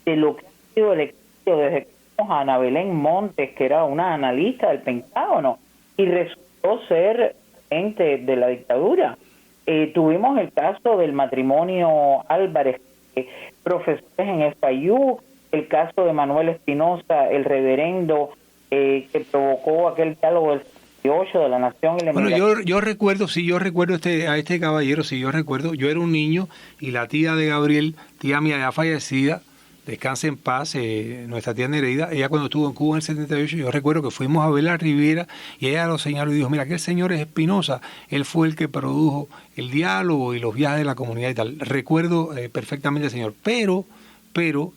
de lo que ha sido el éxito desde que vimos a Ana Belén Montes, que era una analista del Pentágono y resultó ser gente de la dictadura. Tuvimos el caso del matrimonio Álvarez, profesores en FIU, el caso de Manuel Espinosa, el reverendo, que provocó aquel diálogo del 78 de la nación y la Bueno, inmigración. yo recuerdo a este caballero, sí, yo recuerdo, yo era un niño y la tía de Gabriel, tía mía ya fallecida, descanse en paz, nuestra tía Nereida, ella cuando estuvo en Cuba en el 78, yo recuerdo que fuimos a ver la Riviera y ella lo señaló y dijo, mira, aquel señor es Espinosa, él fue el que produjo el diálogo y los viajes de la comunidad y tal. Recuerdo perfectamente, señor, pero,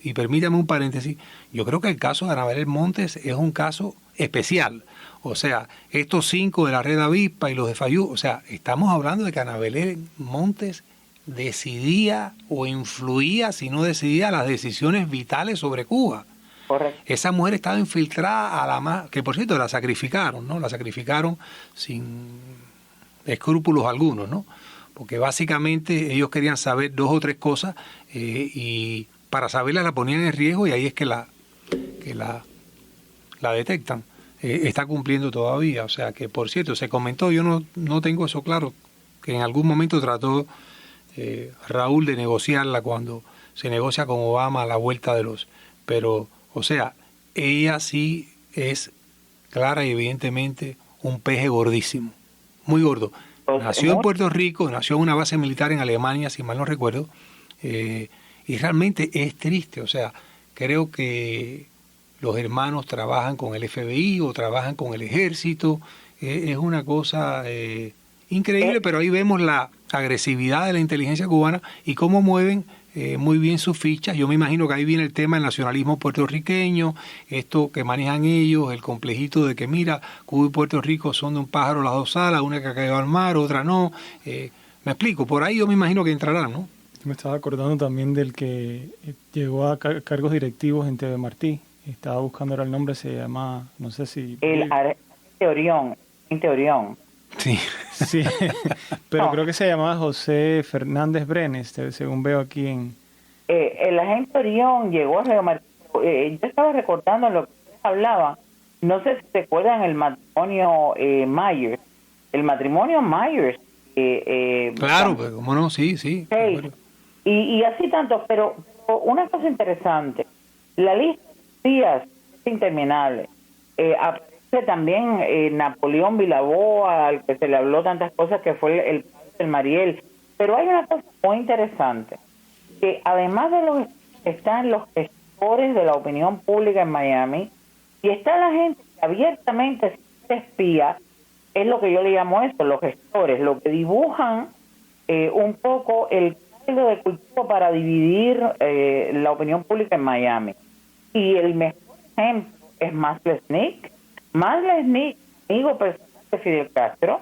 y permítame un paréntesis, yo creo que el caso de Ana Belén Montes es un caso especial. O sea, estos 5 de la Red Avispa y los de Fayú, o sea, estamos hablando de que Ana Belén Montes decidía o influía, si no decidía, las decisiones vitales sobre Cuba. Correcto. Esa mujer estaba infiltrada a la más, que por cierto la sacrificaron, ¿no? La sacrificaron sin escrúpulos algunos, ¿no? Porque básicamente ellos querían saber 2 o 3 cosas y para saberlas la ponían en riesgo y ahí es que la detectan. Está cumpliendo todavía, o sea que por cierto se comentó, yo no tengo eso claro, que en algún momento trató Raúl de negociarla cuando se negocia con Obama a la vuelta de los, pero o sea, ella sí es clara y evidentemente un peje gordísimo, muy gordo. Nació en Puerto Rico, nació en una base militar en Alemania, si mal no recuerdo, y realmente es triste, o sea, creo que los hermanos trabajan con el FBI o trabajan con el ejército, es una cosa increíble, pero ahí vemos la agresividad de la inteligencia cubana y cómo mueven muy bien sus fichas. Yo me imagino que ahí viene el tema del nacionalismo puertorriqueño, esto que manejan ellos, el complejito de que mira, Cuba y Puerto Rico son de un pájaro las 2 alas, una que ha caído al mar, otra no. Me explico, por ahí yo me imagino que entrarán, ¿no? Me estaba acordando también del que llegó a cargos directivos en TV Martí. Estaba buscando ahora el nombre, se llama, no sé si... El Orión. Sí. Sí, pero creo que se llamaba José Fernández Brenes, según veo aquí en... el agente Orión llegó a Río Martí. Yo estaba recordando lo que ustedes hablaban. No sé si se acuerdan el matrimonio Myers. El matrimonio Myers. Claro, pues, ¿cómo no? Sí. Y así tanto, pero una cosa interesante. La lista de días es interminable. Aparece también Napoleón Vilaboa, al que se le habló tantas cosas, que fue el padre del Mariel. Pero hay una cosa muy interesante, que además de los están los gestores de la opinión pública en Miami, y está la gente que abiertamente se espía, es lo que yo le llamo eso, los gestores, lo que dibujan un poco el caldo de cultivo para dividir la opinión pública en Miami. Y el mejor ejemplo es Maslenik. Maslenik, amigo personal de Fidel Castro,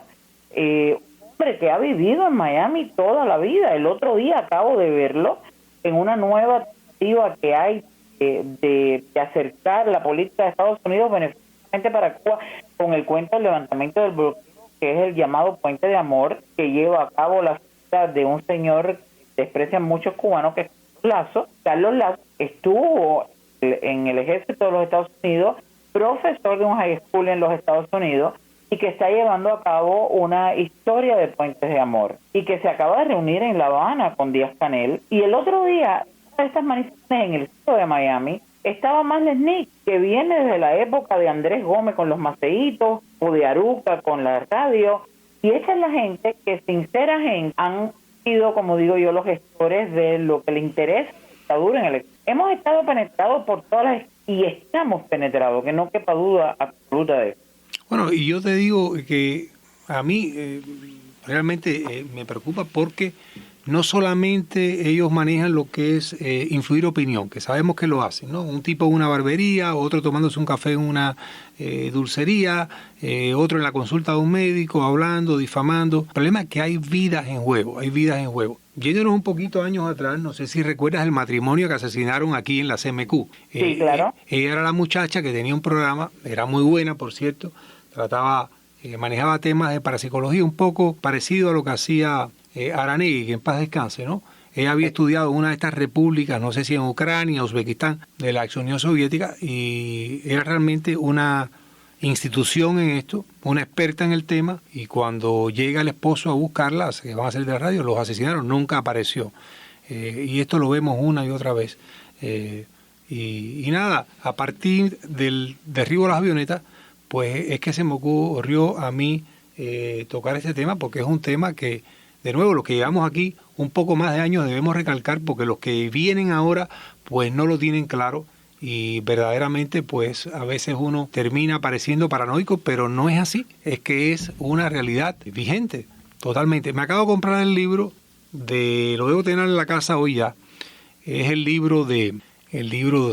hombre que ha vivido en Miami toda la vida. El otro día acabo de verlo en una nueva tentativa que hay de acercar la política de Estados Unidos beneficiosamente para Cuba con el cuento del levantamiento del bloqueo, que es el llamado Puente de Amor, que lleva a cabo la figura de un señor que desprecian muchos cubanos, que es Lazo. Carlos Lazo estuvo en el ejército de los Estados Unidos, profesor de un high school en los Estados Unidos, y que está llevando a cabo una historia de puentes de amor, y que se acaba de reunir en La Habana con Díaz-Canel. Y el otro día, de estas manifestaciones en el centro de Miami, estaba Maslenik, que viene desde la época de Andrés Gómez con los Maceitos, o de Aruca con la radio, y esa es la gente que sinceramente han sido, como digo yo, los gestores de lo que le interesa en el... Hemos estado penetrados por todas las... y estamos penetrados, que no quepa duda absoluta de eso. Bueno, y yo te digo que a mí realmente me preocupa porque no solamente ellos manejan lo que es influir opinión, que sabemos que lo hacen, ¿no? Un tipo en una barbería, otro tomándose un café en una dulcería, otro en la consulta de un médico, hablando, difamando. El problema es que hay vidas en juego, Yéndonos un poquito años atrás, no sé si recuerdas el matrimonio que asesinaron aquí en la CMQ. Sí, claro. Ella era la muchacha que tenía un programa, era muy buena, por cierto, manejaba temas de parapsicología un poco parecido a lo que hacía Aranegui, que en paz descanse, ¿no? Ella había estudiado en una de estas repúblicas, no sé si en Ucrania, Uzbekistán, de la ex Unión Soviética, y era realmente una institución en esto, una experta en el tema, y cuando llega el esposo a buscarla, que van a salir de la radio, los asesinaron, nunca apareció. Y esto lo vemos una y otra vez. Y nada, a partir del derribo de las avionetas, pues es que se me ocurrió a mí tocar este tema, porque es un tema que, de nuevo, los que llevamos aquí un poco más de años debemos recalcar, porque los que vienen ahora pues no lo tienen claro y verdaderamente pues a veces uno termina pareciendo paranoico, pero no es así, es que es una realidad vigente, totalmente. Me acabo de comprar el libro, lo debo tener en la casa hoy ya, es el libro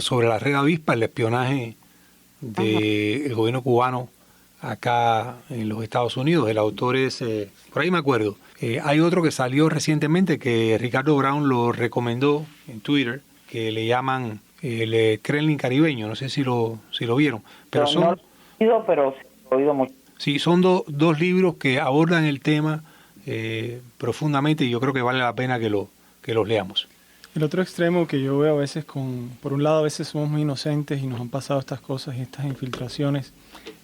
sobre la red avispa, el espionaje del gobierno cubano acá en los Estados Unidos. El autor es, por ahí me acuerdo, hay otro que salió recientemente que Ricardo Brown lo recomendó en Twitter, que le llaman el Kremlin caribeño, no sé si lo vieron, pero no lo he oído, pero sí lo he oído mucho. Sí, son dos libros que abordan el tema profundamente, y yo creo que vale la pena que los leamos. El otro extremo que yo veo a veces por un lado a veces somos muy inocentes y nos han pasado estas cosas y estas infiltraciones,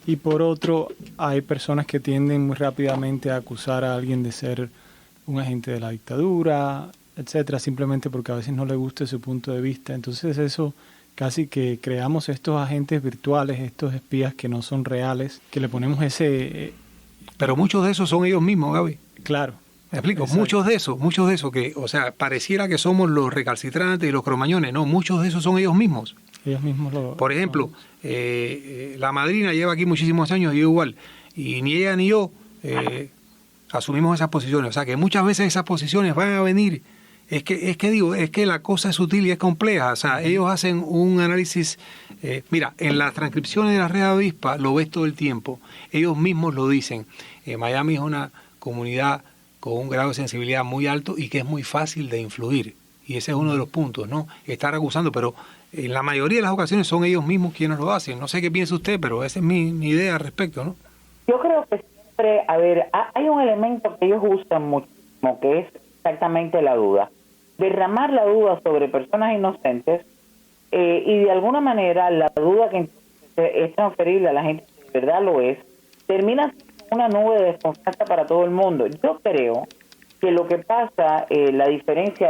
y por otro hay personas que tienden muy rápidamente a acusar a alguien de ser un agente de la dictadura, etcétera, simplemente porque a veces no le gusta su punto de vista. Entonces eso casi que creamos estos agentes virtuales, estos espías que no son reales, que le ponemos ese... Pero muchos de esos son ellos mismos, Gaby. Claro. Me explico, Exacto. muchos de esos que, o sea, pareciera que somos los recalcitrantes y los cromañones, no, muchos de esos son ellos mismos. Ellos mismos Por ejemplo, la madrina lleva aquí muchísimos años y yo igual, y ni ella ni yo asumimos esas posiciones, o sea que muchas veces esas posiciones van a venir, es que la cosa es sutil y es compleja, o sea, ellos hacen un análisis, mira, en las transcripciones de la red avispa lo ves todo el tiempo, ellos mismos lo dicen, Miami es una comunidad con un grado de sensibilidad muy alto y que es muy fácil de influir. Y ese es uno de los puntos, ¿no? Estar acusando, pero en la mayoría de las ocasiones son ellos mismos quienes lo hacen. No sé qué piensa usted, pero esa es mi idea al respecto, ¿no? Yo creo que siempre, hay un elemento que ellos usan muchísimo, que es exactamente la duda. Derramar la duda sobre personas inocentes y de alguna manera la duda que es transferible a la gente que de verdad lo es, termina siendo una nube de desconfianza para todo el mundo. Yo creo que lo que pasa, la diferencia,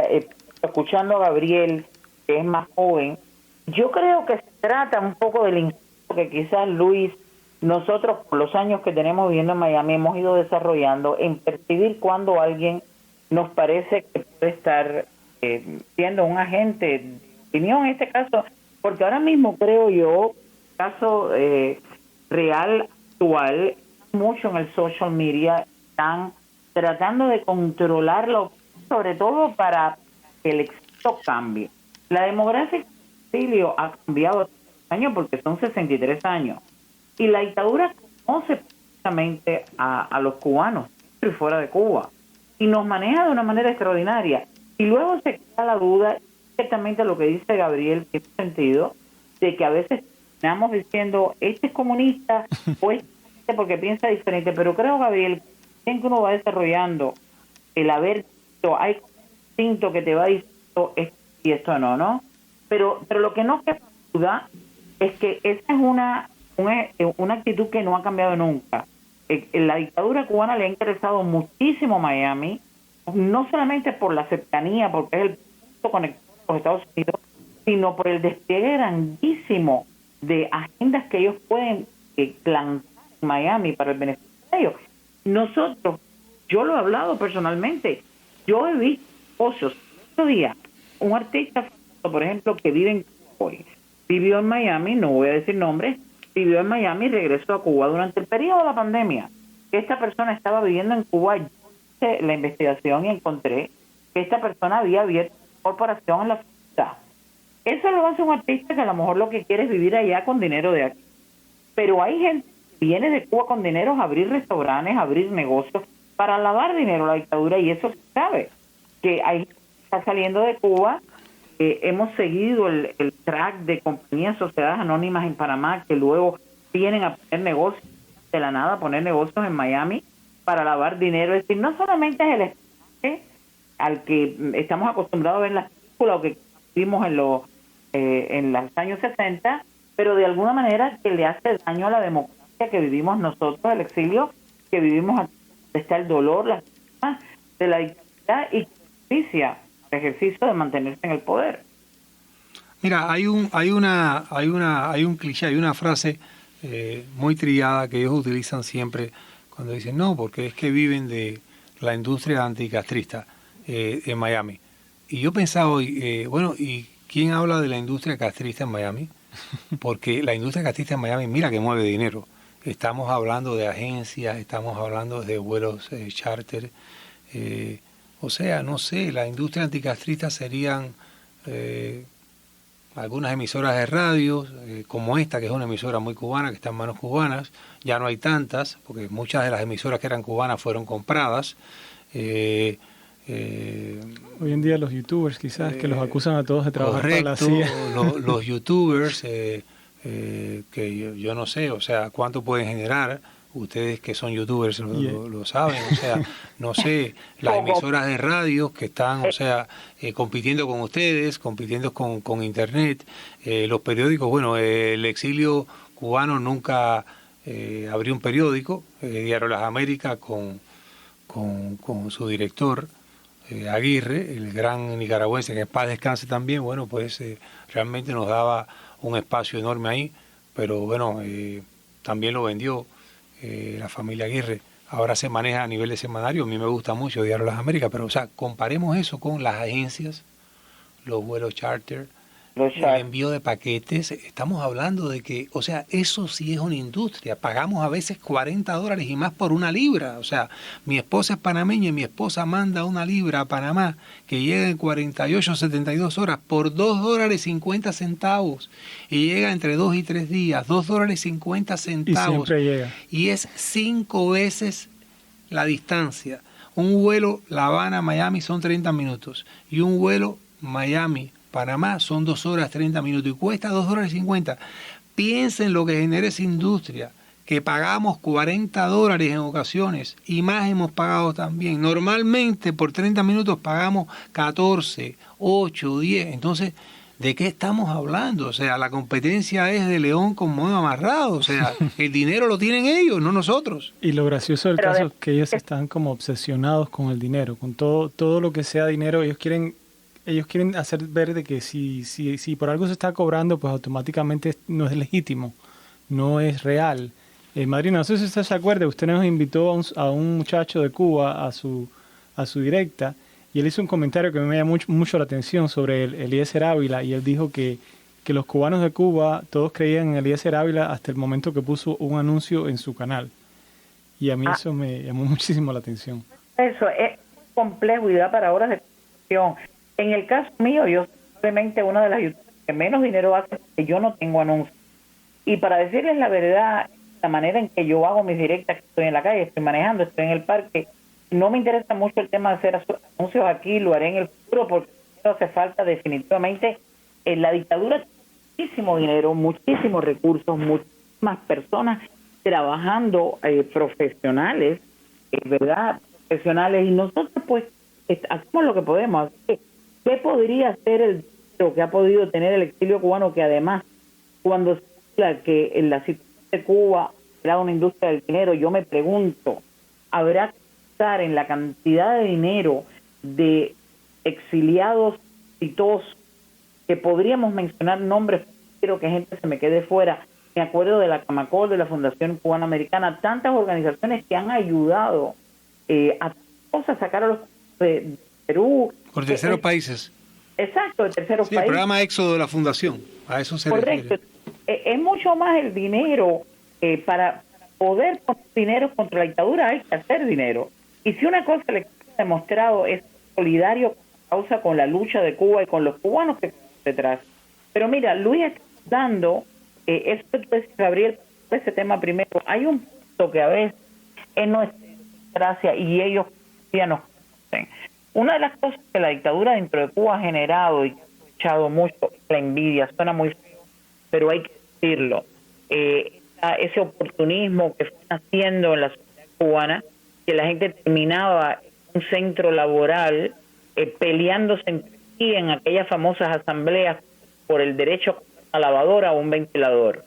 escuchando a Gabriel, que es más joven, yo creo que se trata un poco del instinto que quizás Luis, nosotros por los años que tenemos viviendo en Miami hemos ido desarrollando en percibir cuando alguien nos parece que puede estar siendo un agente de opinión en este caso, porque ahora mismo creo yo, caso real, actual, mucho en el social media, están tratando de controlarlo, sobre todo para que el éxito cambie. La demografía en Brasil ha cambiado estos años porque son 63 años. Y la dictadura conoce precisamente a los cubanos, dentro y fuera de Cuba, y nos maneja de una manera extraordinaria. Y luego se queda la duda, exactamente lo que dice Gabriel, que tiene sentido, de que a veces estamos diciendo, este es comunista, o este porque piensa diferente, pero creo, Gabriel, que uno va desarrollando el haber visto, hay un instinto que te va diciendo esto y esto no, pero lo que no queda duda es que esa es una actitud que no ha cambiado nunca. La dictadura cubana le ha interesado muchísimo Miami, no solamente por la cercanía, porque es el punto conectado con los Estados Unidos, sino por el despliegue grandísimo de agendas que ellos pueden plantar en Miami para el beneficio de ellos. Nosotros, yo lo he hablado personalmente, yo he visto negocios. El otro día, un artista, por ejemplo, que vive en Cuba hoy, vivió en Miami, no voy a decir nombres, vivió en Miami y regresó a Cuba durante el periodo de la pandemia. Esta persona estaba viviendo en Cuba, yo hice la investigación y encontré que esta persona había abierto una corporación en la ciudad. Eso lo hace un artista que a lo mejor lo que quiere es vivir allá con dinero de aquí. Pero hay gente que viene de Cuba con dinero a abrir restaurantes, a abrir negocios para lavar dinero a la dictadura, y eso se sabe, que hay gente que está saliendo de Cuba. Hemos seguido el track de compañías, sociedades anónimas en Panamá que luego vienen a poner negocios de la nada, poner negocios en Miami para lavar dinero. Es decir, no solamente es el espionaje al que estamos acostumbrados a ver en las películas o que vimos en los años 60, pero de alguna manera que le hace daño a la democracia que vivimos nosotros, el exilio que vivimos aquí, donde está el dolor, las víctimas de la dictadura y justicia, el ejercicio de mantenerse en el poder. Mira, hay un cliché, hay una frase muy trillada que ellos utilizan siempre cuando dicen no, porque es que viven de la industria anticastrista en Miami. Y yo pensaba hoy, bueno, ¿y quién habla de la industria castrista en Miami? Porque la industria castrista en Miami, mira que mueve dinero. Estamos hablando de agencias, estamos hablando de vuelos charter. O sea, no sé, la industria anticastrista serían algunas emisoras de radio, como esta, que es una emisora muy cubana, que está en manos cubanas. Ya no hay tantas, porque muchas de las emisoras que eran cubanas fueron compradas. Hoy en día los youtubers quizás que los acusan a todos de trabajar para la CIA. Los youtubers, que yo no sé, o sea, cuánto pueden generar. Ustedes que son youtubers lo saben, o sea, no sé, las emisoras de radio que están, o sea, compitiendo con ustedes, compitiendo con internet, los periódicos, bueno, el exilio cubano nunca abrió un periódico, Diario Las Américas con su director, Aguirre, el gran nicaragüense, que en paz descanse también, bueno, pues realmente nos daba un espacio enorme ahí, pero bueno, también lo vendió la familia Aguirre. Ahora se maneja a nivel de semanario, a mí me gusta mucho Diario Las Américas, pero o sea, comparemos eso con las agencias, los vuelos charter, el envío de paquetes. Estamos hablando de que, o sea, eso sí es una industria. Pagamos a veces $40 y más por una libra. O sea, mi esposa es panameña y mi esposa manda una libra a Panamá que llega en 48, 72 horas por $2.50 y llega entre 2 y 3 días, $2.50. Y siempre llega. Y es 5 veces la distancia. Un vuelo La Habana-Miami son 30 minutos y un vuelo Miami-Panamá son 2 horas 30 minutos y cuesta $2.50. Piensen lo que genera esa industria, que pagamos $40 en ocasiones y más hemos pagado también. Normalmente por 30 minutos pagamos 14, 8, 10. Entonces, ¿de qué estamos hablando? O sea, la competencia es de león con mono amarrado. O sea, el dinero lo tienen ellos, no nosotros. Y lo gracioso del caso es que ellos están como obsesionados con el dinero, con todo lo que sea dinero. Ellos quieren hacer ver de que si por algo se está cobrando, pues automáticamente no es legítimo, no es real. Madrina, no sé si usted se acuerda, usted nos invitó a un muchacho de Cuba a su directa, y él hizo un comentario que me llamó mucho la atención sobre el Eliezer Ávila, y él dijo que los cubanos de Cuba todos creían en Eliezer Ávila hasta el momento que puso un anuncio en su canal. Y a mí eso me llamó muchísimo la atención. Eso es complejo y da para horas de discusión. En el caso mío, yo simplemente una de las youtubers que menos dinero hace porque yo no tengo anuncios. Y para decirles la verdad, la manera en que yo hago mis directas, que estoy en la calle, estoy manejando, estoy en el parque, no me interesa mucho el tema de hacer anuncios aquí, lo haré en el futuro porque no hace falta definitivamente. En la dictadura muchísimo dinero, muchísimos recursos, muchísimas personas trabajando, profesionales, ¿verdad? Profesionales, y nosotros pues hacemos lo que podemos. ¿Qué podría ser el dinero que ha podido tener el exilio cubano, que además, cuando se habla que en la situación de Cuba era una industria del dinero, yo me pregunto, ¿habrá que estar en la cantidad de dinero de exiliados exitosos que podríamos mencionar nombres? Quiero que gente se me quede fuera. Me acuerdo de la Camacol, de la Fundación Cubana Americana, tantas organizaciones que han ayudado a sacar a los de Perú. Por terceros países. Exacto, de terceros países. El programa Éxodo de la Fundación, a eso se Correcto. refiere. Es mucho más el dinero. Para poder poner dinero contra la dictadura hay que hacer dinero. Y si una cosa le ha demostrado es solidario con la causa, con la lucha de Cuba y con los cubanos que están detrás. Pero mira, Luis está dando, eso que tú decís, Gabriel, ese tema primero, hay un punto que a veces es nuestra democracia y ellos ya nos conocen. Una de las cosas que la dictadura dentro de Cuba ha generado y que ha echado mucho la envidia, suena muy feo, pero hay que decirlo, ese oportunismo que fue naciendo en la sociedad cubana, que la gente terminaba en un centro laboral peleándose entre sí en aquellas famosas asambleas por el derecho a una lavadora o un ventilador,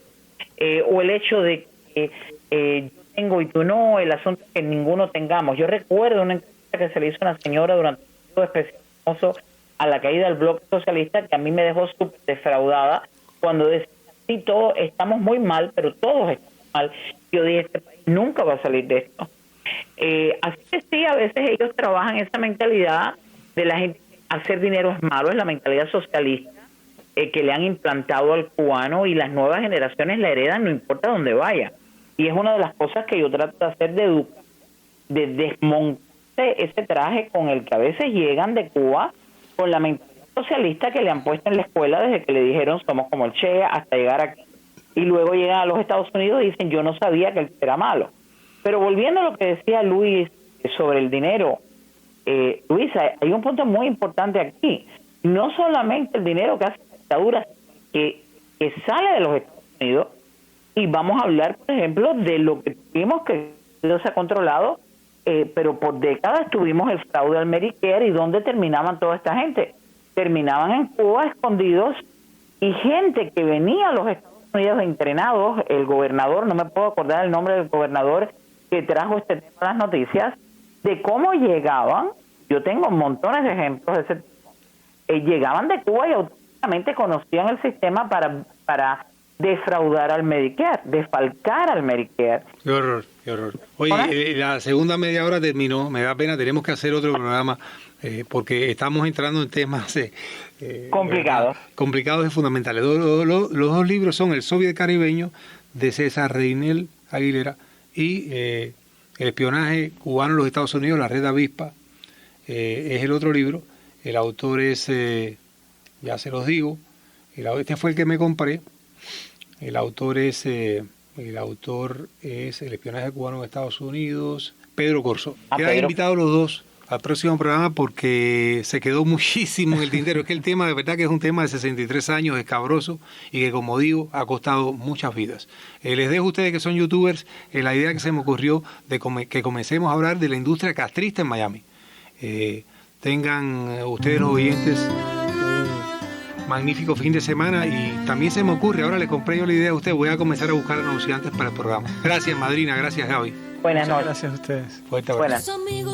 o el hecho de que yo tengo y tú no, el asunto es que ninguno tengamos. Yo recuerdo una entrevista que se le hizo a una señora durante un periodo especioso a la caída del bloque socialista, que a mí me dejó súper defraudada cuando decía, sí, todos estamos muy mal, pero todos estamos mal. Yo dije, este país nunca va a salir de esto. Así que sí, a veces ellos trabajan esa mentalidad de la gente, hacer dinero es malo, es la mentalidad socialista que le han implantado al cubano, y las nuevas generaciones la heredan no importa dónde vaya. Y es una de las cosas que yo trato de hacer, de educar, de desmontar ese traje con el que a veces llegan de Cuba, con la mentalidad socialista que le han puesto en la escuela desde que le dijeron somos como el Che, hasta llegar aquí. Y luego llegan a los Estados Unidos y dicen, yo no sabía que el Che era malo. Pero volviendo a lo que decía Luis sobre el dinero, Luis, hay un punto muy importante aquí. No solamente el dinero que hace la dictadura, que sale de los Estados Unidos, y vamos a hablar, por ejemplo, de lo que tuvimos que se ha controlado, pero por décadas tuvimos el fraude al Medicare. ¿Y dónde terminaban toda esta gente? Terminaban en Cuba escondidos, y gente que venía a los Estados Unidos entrenados, el gobernador, no me puedo acordar el nombre del gobernador que trajo este tema a las noticias, de cómo llegaban, yo tengo montones de ejemplos de ese tipo, llegaban de Cuba y automáticamente conocían el sistema para defraudar al Medicare, desfalcar al Medicare. Qué horror, qué horror. Oye, la segunda media hora terminó, me da pena, tenemos que hacer otro programa, porque estamos entrando en temas complicados y fundamentales. Los dos libros son El Soviet Caribeño, de César Reinel Aguilera, y El espionaje cubano en los Estados Unidos, la red Avispa, es el otro libro. El autor es, ya se los digo, este fue el que me compré. El autor es El espionaje cubano en Estados Unidos, Pedro Corso. Quedan invitados los dos al próximo programa porque se quedó muchísimo en el tintero. Es que el tema, de verdad que es un tema de 63 años, escabroso, y que, como digo, ha costado muchas vidas. Les dejo a ustedes que son youtubers la idea que se me ocurrió de que comencemos a hablar de la industria castrista en Miami. Tengan ustedes, los oyentes, un magnífico fin de semana. Y también se me ocurre, ahora le compré yo la idea a usted, voy a comenzar a buscar anunciantes para el programa. Gracias, madrina, gracias, Gaby. Buenas noches. Gracias a ustedes. Fuerte abrazo. Buenas.